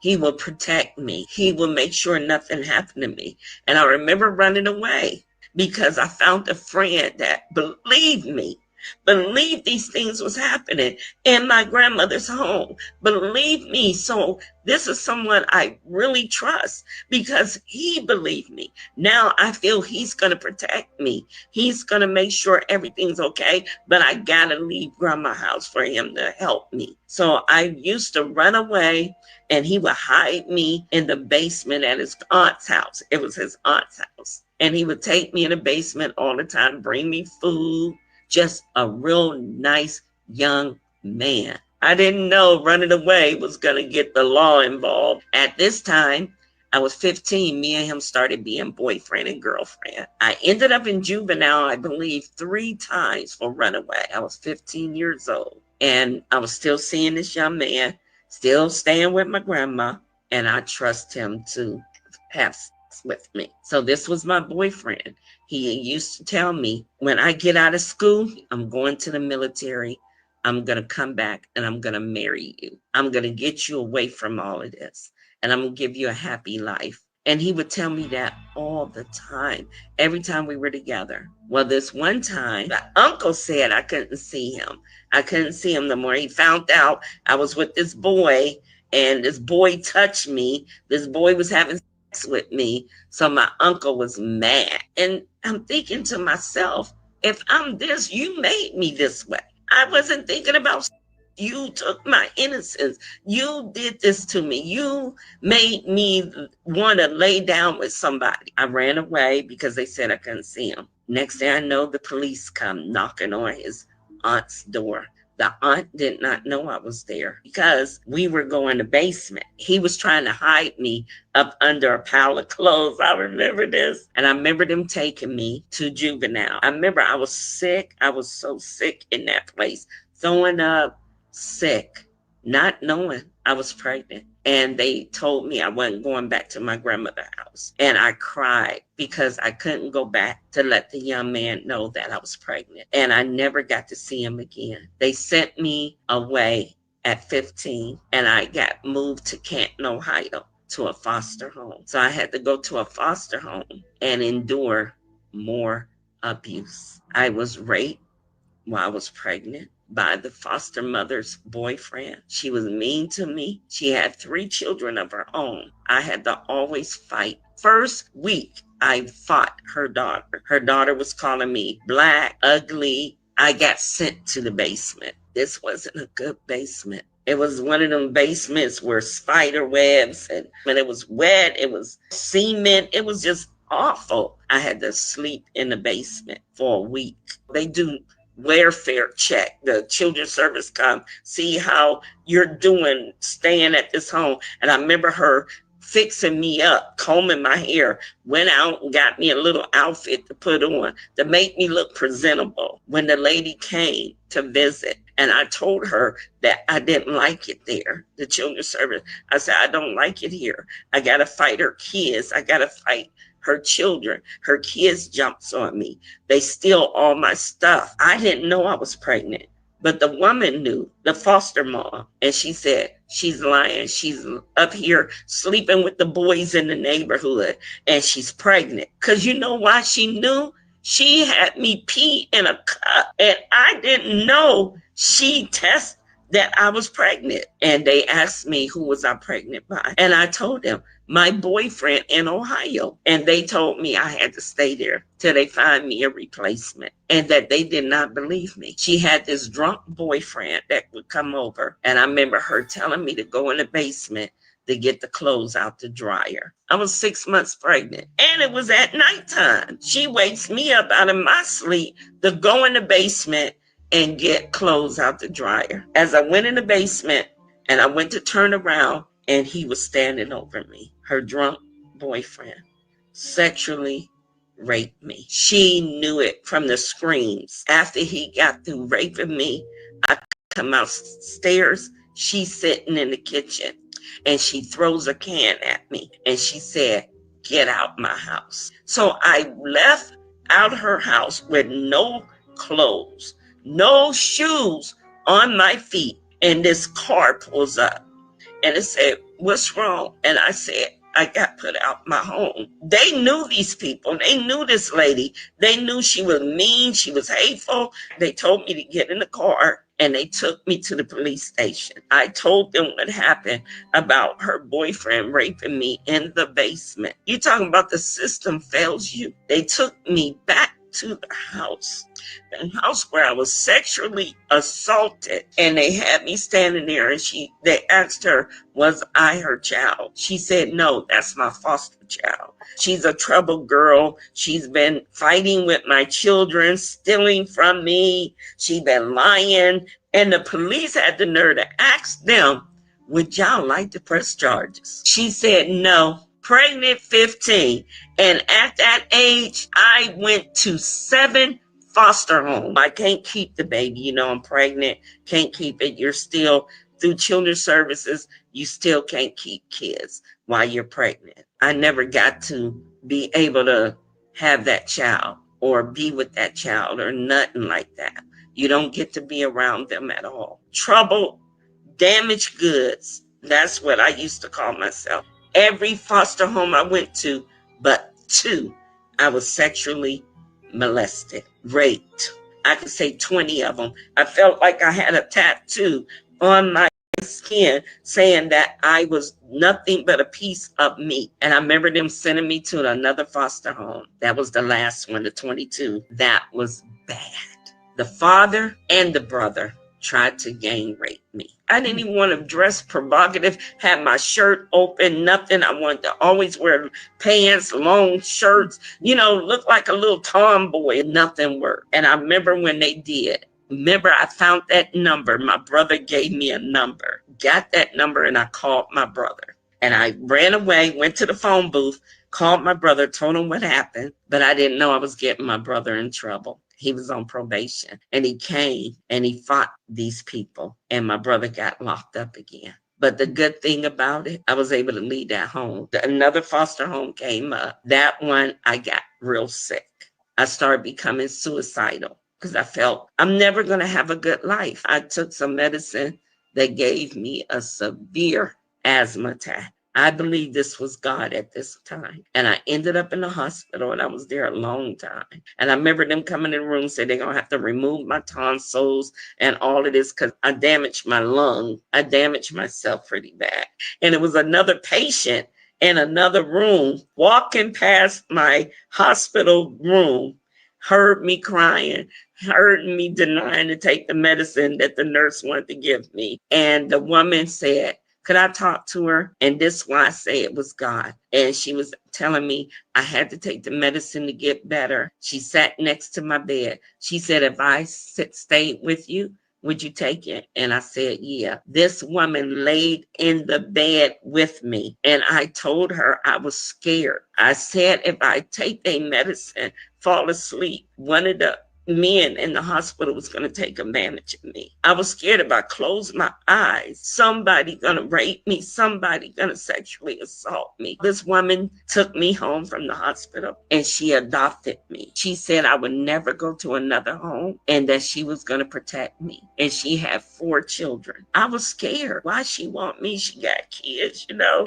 E: He will protect me. He will make sure nothing happened to me. And I remember running away because I found a friend that believed me. Believe these things was happening in my grandmother's home. Believe me. So this is someone I really trust because he believed me. Now I feel he's going to protect me. He's going to make sure everything's okay, but I got to leave grandma's house for him to help me. So I used to run away and he would hide me in the basement at his aunt's house. It was his aunt's house. And he would take me in the basement all the time, bring me food, just a real nice young man. I didn't know running away was going to get the law involved. At this time, I was 15. Me and him started being boyfriend and girlfriend. I ended up in juvenile, I believe, 3 times for runaway. I was 15 years old. And I was still seeing this young man, still staying with my grandma, and I trust him to have sex with me. So this was my boyfriend. He used to tell me, when I get out of school, I'm going to the military. I'm going to come back and I'm going to marry you. I'm going to get you away from all of this. And I'm going to give you a happy life. And he would tell me that all the time, every time we were together. Well, this one time, the uncle said I couldn't see him. I couldn't see him no more. He found out I was with this boy, and this boy touched me. This boy was having sex with me. So my uncle was mad. And I'm thinking to myself, if I'm this, you made me this way. I wasn't thinking about you took my innocence. You did this to me. You made me want to lay down with somebody. I ran away because they said I couldn't see him. Next thing I know, the police come knocking on his aunt's door. The aunt did not know I was there because we were going to basement. He was trying to hide me up under a pile of clothes. I remember this. And I remember them taking me to juvenile. I remember I was sick. I was so sick in that place, throwing up, sick, not knowing I was pregnant. And they told me I wasn't going back to my grandmother's house. And I cried because I couldn't go back to let the young man know that I was pregnant. And I never got to see him again. They sent me away at 15 and I got moved to Canton, Ohio, to a foster home. So I had to go to a foster home and endure more abuse. I was raped while I was pregnant by the foster mother's boyfriend. She was mean to me. She had 3 children of her own. I had to always fight. First week, I fought her daughter. Her daughter was calling me black, ugly. I got sent to the basement. This wasn't a good basement. It was one of them basements where spider webs, and when it was wet, it was cement. It was just awful. I had to sleep in the basement for a week. They do welfare check. The children's service come see how you're doing staying at this home. And I remember her fixing me up, combing my hair, went out and got me a little outfit to put on to make me look presentable when the lady came to visit. And I told her that I didn't like it there, the children's service. I said, I don't like it here. I got to fight her kids. I got to fight her children. Her kids jumps on me. They steal all my stuff. I didn't know I was pregnant, but the woman knew, the foster mom. And she said, she's lying. She's up here sleeping with the boys in the neighborhood and she's pregnant. Because you know why she knew? She had me pee in a cup and I didn't know she tested that I was pregnant. And they asked me who was I pregnant by. And I told them, my boyfriend in Ohio. And they told me I had to stay there till they find me a replacement, and that they did not believe me. She had this drunk boyfriend that would come over. And I remember her telling me to go in the basement to get the clothes out the dryer. I was 6 months pregnant and it was at nighttime. She wakes me up out of my sleep to go in the basement and get clothes out the dryer. As I went in the basement and I went to turn around, and he was standing over me. Her drunk boyfriend sexually raped me. She knew it from the screams. After he got through raping me, I come outstairs. She's sitting in the kitchen and she throws a can at me and she said, get out my house. So I left out her house with no clothes, no shoes on my feet, and this car pulls up. And it said, what's wrong? And I said, I got put out my home. They knew these people. They knew this lady. They knew she was mean. She was hateful. They told me to get in the car and they took me to the police station. I told them what happened about her boyfriend raping me in the basement. You talking about the system fails you. They took me back to the house where I was sexually assaulted, and they had me standing there, and they asked her, was I her child? She said, no, that's my foster child. She's a troubled girl. She's been fighting with my children, stealing from me. She's been lying. And the police had the nerve to ask them, would y'all like to press charges? She said, no. Pregnant 15. And at that age, I went to 7 foster homes. I can't keep the baby. You know, I'm pregnant. Can't keep it. You're still, through children's services, you still can't keep kids while you're pregnant. I never got to be able to have that child or be with that child or nothing like that. You don't get to be around them at all. Trouble, damaged goods. That's what I used to call myself. Every foster home I went to, but 2, I was sexually molested, raped. I could say 20 of them. I felt like I had a tattoo on my skin saying that I was nothing but a piece of meat. And I remember them sending me to another foster home. That was the last one, the 22. That was bad. The father and the brother tried to gang rape me. I didn't even want to dress provocative, have my shirt open, nothing. I wanted to always wear pants, long shirts, look like a little tomboy. Nothing worked. And I remember when they did. Remember, I found that number. My brother gave me a number. Got that number and I called my brother. And I ran away, went to the phone booth, called my brother, told him what happened. But I didn't know I was getting my brother in trouble. He was on probation and he came and he fought these people and my brother got locked up again. But the good thing about it, I was able to leave that home. Another foster home came up. That one, I got real sick. I started becoming suicidal because I felt I'm never going to have a good life. I took some medicine that gave me a severe asthma attack. I believe this was God at this time. And I ended up in the hospital and I was there a long time. And I remember them coming in the room and said they're going to have to remove my tonsils and all of this because I damaged my lung. I damaged myself pretty bad. And it was another patient in another room walking past my hospital room, heard me crying, heard me denying to take the medicine that the nurse wanted to give me. And the woman said, could I talk to her? And this is why I say it was God. And she was telling me I had to take the medicine to get better. She sat next to my bed. She said, if I stayed with you, would you take it? And I said, yeah. This woman laid in the bed with me. And I told her I was scared. I said, if I take their medicine, fall asleep, one of the men in the hospital was going to take advantage of me. I was scared if I closed my eyes, somebody going to rape me, somebody going to sexually assault me. This woman took me home from the hospital and she adopted me. She said I would never go to another home and that she was going to protect me. And she had 4 children. I was scared. Why she want me? She got kids,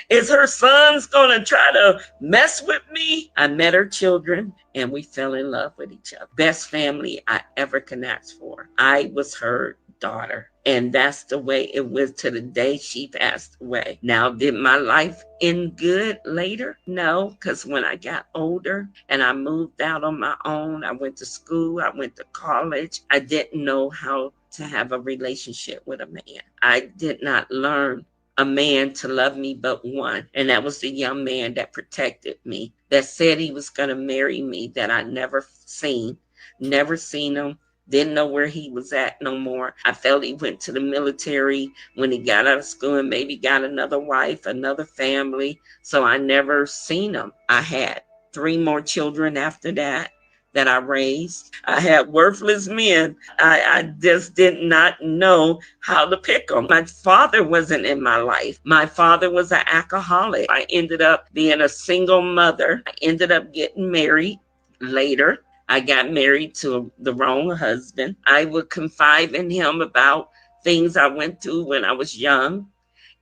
E: Is her son's going to try to mess with me? I met her children and we fell in love with each other. Best family I ever can ask for. I was her daughter. And that's the way it was to the day she passed away. Now, did my life end good later? No, because when I got older and I moved out on my own, I went to school, I went to college. I didn't know how to have a relationship with a man. I did not learn a man to love me but one. And that was the young man that protected me, that said he was going to marry me, that I never seen him, didn't know where he was at no more. I felt he went to the military when he got out of school and maybe got another wife, another family. So I never seen him. I had 3 more children after that I raised. I had worthless men. I just did not know how to pick them. My father wasn't in my life. My father was an alcoholic. I ended up being a single mother. I ended up getting married later. I got married to the wrong husband. I would confide in him about things I went through when I was young.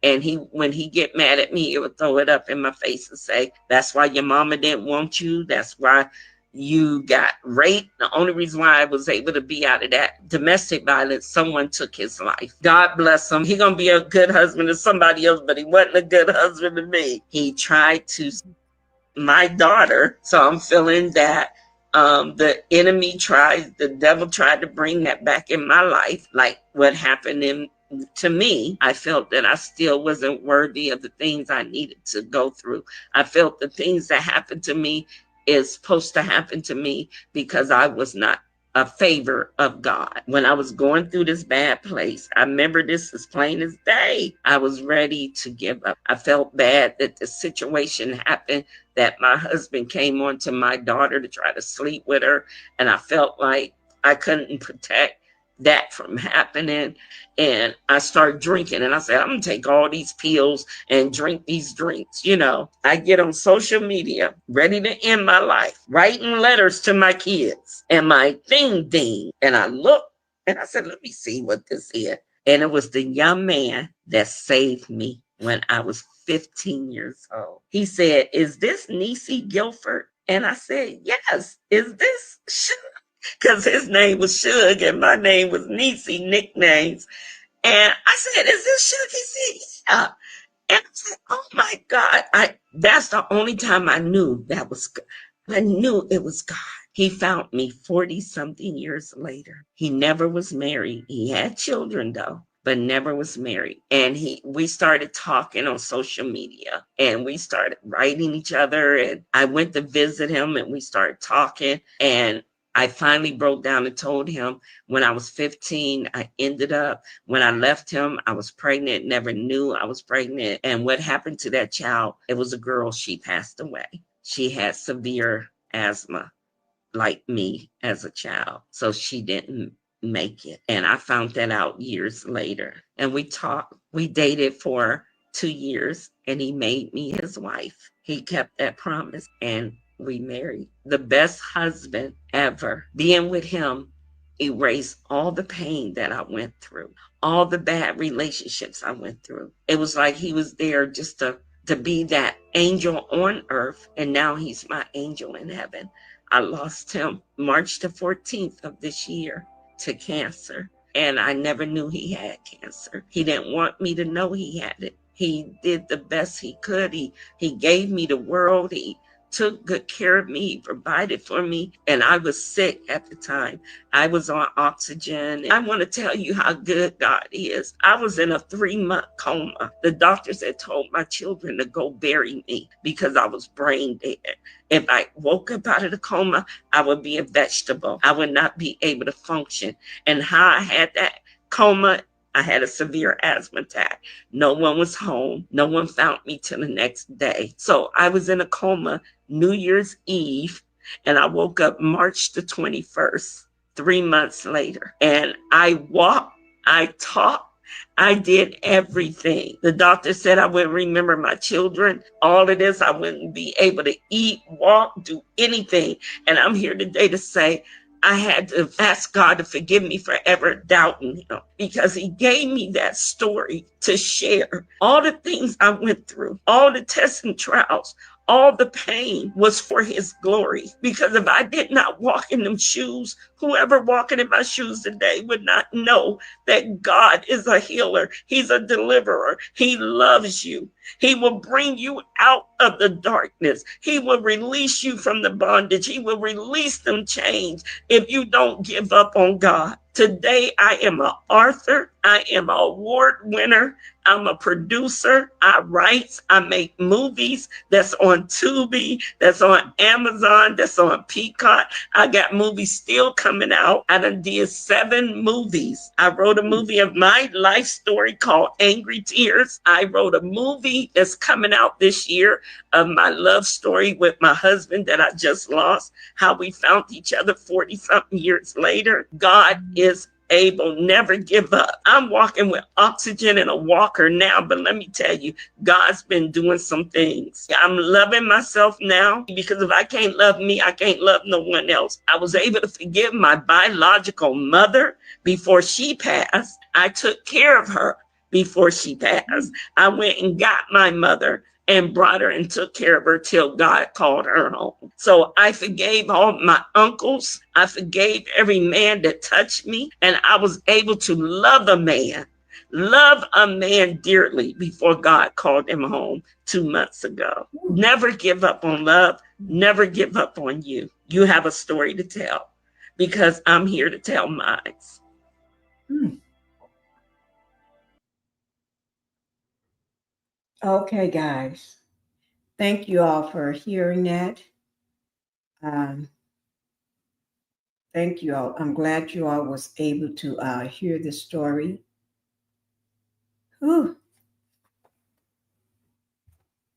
E: And when he get mad at me, he would throw it up in my face and say, that's why your mama didn't want you. That's why you got raped. The only reason why I was able to be out of that domestic violence, someone took his life. God bless him. He gonna be a good husband to somebody else, but he wasn't a good husband to me. He tried to my daughter. So I'm feeling that the devil tried to bring that back in my life, like what happened to me. I felt that I still wasn't worthy of the things I needed to go through. I felt the things that happened to me is supposed to happen to me because I was not a favor of God. When I was going through this bad place, I remember this as plain as day. I was ready to give up. I felt bad that the situation happened, that my husband came on to my daughter to try to sleep with her. And I felt like I couldn't protect that from happening. And I started drinking, and I said, I'm gonna take all these pills and drink these drinks. I get on social media ready to end my life, writing letters to my kids, and my thing ding. And I looked and I said, let me see what this is. And it was the young man that saved me when I was 15 years old. He said, is this Niecy Guilford? And I said, yes. Is this because his name was Suge and my name was Niecy, nicknames. And I said, is this Suge? He said, yeah. And I said, oh my God. That's the only time I knew that was God. I knew it was God. He found me 40 something years later. He never was married. He had children though, but never was married. And we started talking on social media, and we started writing each other, and I went to visit him and we started talking, and I finally broke down and told him when I was 15, when I left him, I was pregnant, never knew I was pregnant. And what happened to that child? It was a girl. She passed away. She had severe asthma like me as a child. So she didn't make it. And I found that out years later. And we dated for 2 years, and he made me his wife. He kept that promise, and we married. The best husband ever. Being with him erased all the pain that I went through, all the bad relationships I went through. It was like he was there just to be that angel on earth, and now he's my angel in heaven. I lost him March the 14th of this year to cancer, and I never knew he had cancer. He didn't want me to know he had it. He did the best he could. He gave me the world. He took good care of me. He provided for me. And I was sick at the time. I was on oxygen. I want to tell you how good God is. I was in a 3-month coma. The doctors had told my children to go bury me because I was brain dead. If I woke up out of the coma, I would be a vegetable. I would not be able to function. And how I had that coma, I had a severe asthma attack. No one was home. No one found me till the next day. So I was in a coma New Year's Eve, and I woke up March the 21st, 3 months later. And I walked, I talked, I did everything. The doctor said I wouldn't remember my children. All of this, I wouldn't be able to eat, walk, do anything. And I'm here today to say, I had to ask God to forgive me for ever doubting him, because he gave me that story to share. All the things I went through, all the tests and trials, all the pain was for his glory. Because if I did not walk in them shoes, whoever walking in my shoes today would not know that God is a healer. He's a deliverer. He loves you. He will bring you out of the darkness. He will release you from the bondage. He will release them chains if you don't give up on God. Today, I am an author. I am an award winner. I'm a producer. I write. I make movies that's on Tubi, that's on Amazon, that's on Peacock. I got movies still coming out. I done did 7 movies. I wrote a movie of my life story called Angry Tears. I wrote a movie that's coming out this year of my love story with my husband that I just lost, how we found each other 40-something years later. God is able, never give up. I'm walking with oxygen and a walker now, but let me tell you, God's been doing some things. I'm loving myself now, because if I can't love me, I can't love no one else. I was able to forgive my biological mother before she passed. I took care of her before she passed. I went and got my mother and brought her and took care of her till God called her home. So I forgave all my uncles. I forgave every man that touched me. And I was able to love a man dearly before God called him home 2 months ago. Never give up on love. Never give up on you. You have a story to tell because I'm here to tell mine.
A: Okay, guys. Thank you all for hearing that. Thank you all. I'm glad you all was able to hear this story. Whew.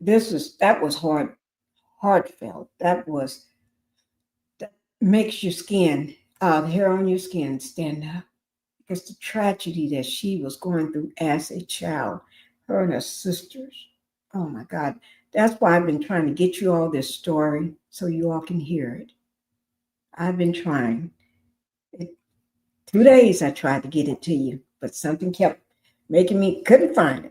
A: That was heartfelt. That makes your skin, the hair on your skin stand up. Because the tragedy that she was going through as a child, her and her sisters. Oh my God. That's why I've been trying to get you all this story so you all can hear it. I've been trying. 2 days I tried to get it to you, but something kept making me, couldn't find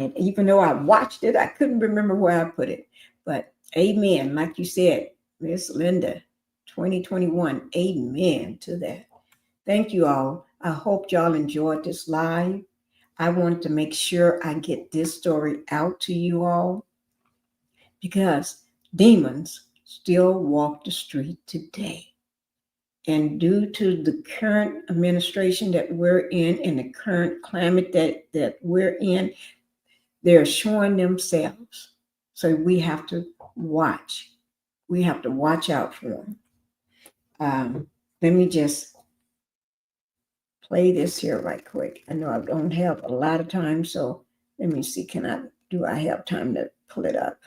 A: it. Even though I watched it, I couldn't remember where I put it. But amen, like you said, Miss Linda, 2021, amen to that. Thank you all. I hope y'all enjoyed this live. I wanted to make sure I get this story out to you all because demons still walk the street today. And due to the current administration that we're in and the current climate that we're in, they're showing themselves. So we have to watch. We have to watch out for them. Let me just play this here right quick. I know I don't have a lot of time, so let me see. Do I have time to pull it up?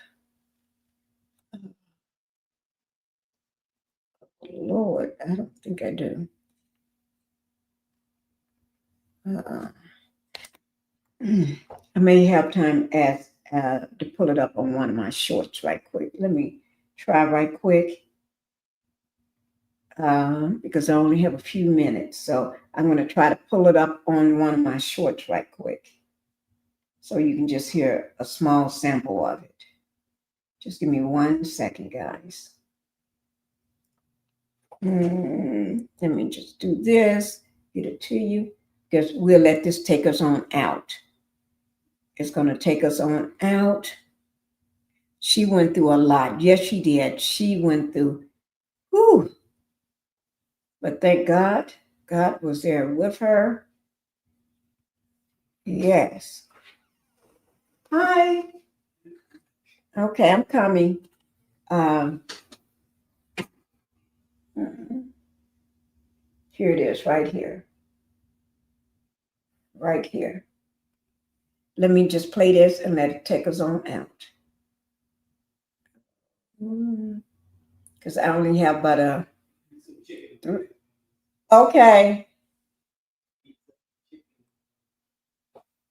A: Lord, I don't think I do. I may have time to pull it up on one of my shorts right quick. Let me try right quick because I only have a few minutes. So I'm going to try to pull it up on one of my shorts right quick so you can just hear a small sample of it. Just give me 1 second, guys. Let me just do this, get it to you, because we'll let this take us on out. It's going to take us on out. She went through a lot. Yes, she did. She went through, whew. But thank God, God was there with her. Yes. Hi. Okay, I'm coming. Here it is, right here. Right here. Let me just play this and let it take us on out. Because I only have about a... Okay.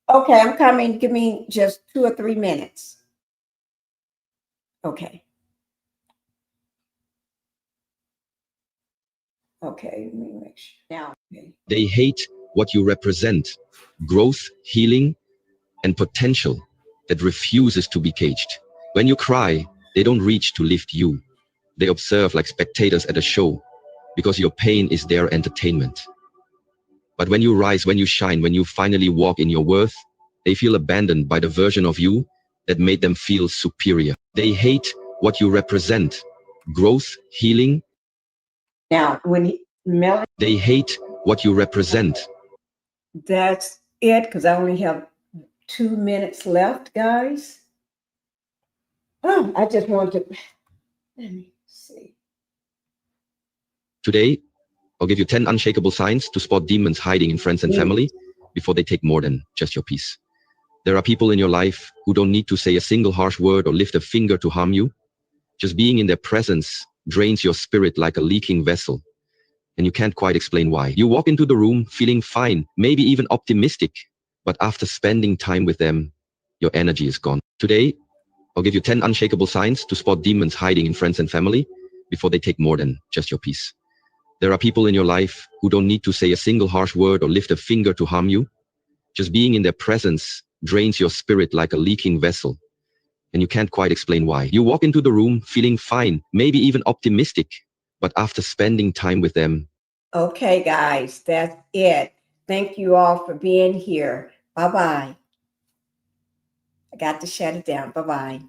A: Okay, I'm coming. Give me just 2 or 3 minutes. Okay. Okay, let me make sure. Now. Okay.
F: They hate what you represent. Growth, healing, and potential that refuses to be caged. When you cry, they don't reach to lift you. They observe like spectators at a show because your pain is their entertainment. But when you rise, when you shine, when you finally walk in your worth, they feel abandoned by the version of you that made them feel superior. They hate what you represent. Growth, healing.
A: Now,
F: They hate what you represent.
A: That's it, because I only have 2 minutes left, guys. Oh, I just want to, let me see.
F: Today, I'll give you 10 unshakable signs to spot demons hiding in friends and family before they take more than just your peace. There are people in your life who don't need to say a single harsh word or lift a finger to harm you. Just being in their presence drains your spirit like a leaking vessel, and you can't quite explain why. You walk into the room feeling fine, maybe even optimistic, but after spending time with them, your energy is gone. Today, I'll give you 10 unshakable signs to spot demons hiding in friends and family before they take more than just your peace. There are people in your life who don't need to say a single harsh word or lift a finger to harm you. Just being in their presence drains your spirit like a leaking vessel, and you can't quite explain why. You walk into the room feeling fine, maybe even optimistic, but after spending time with them.
A: Okay, guys, that's it. Thank you all for being here. Bye-bye. I got to shut it down. Bye-bye.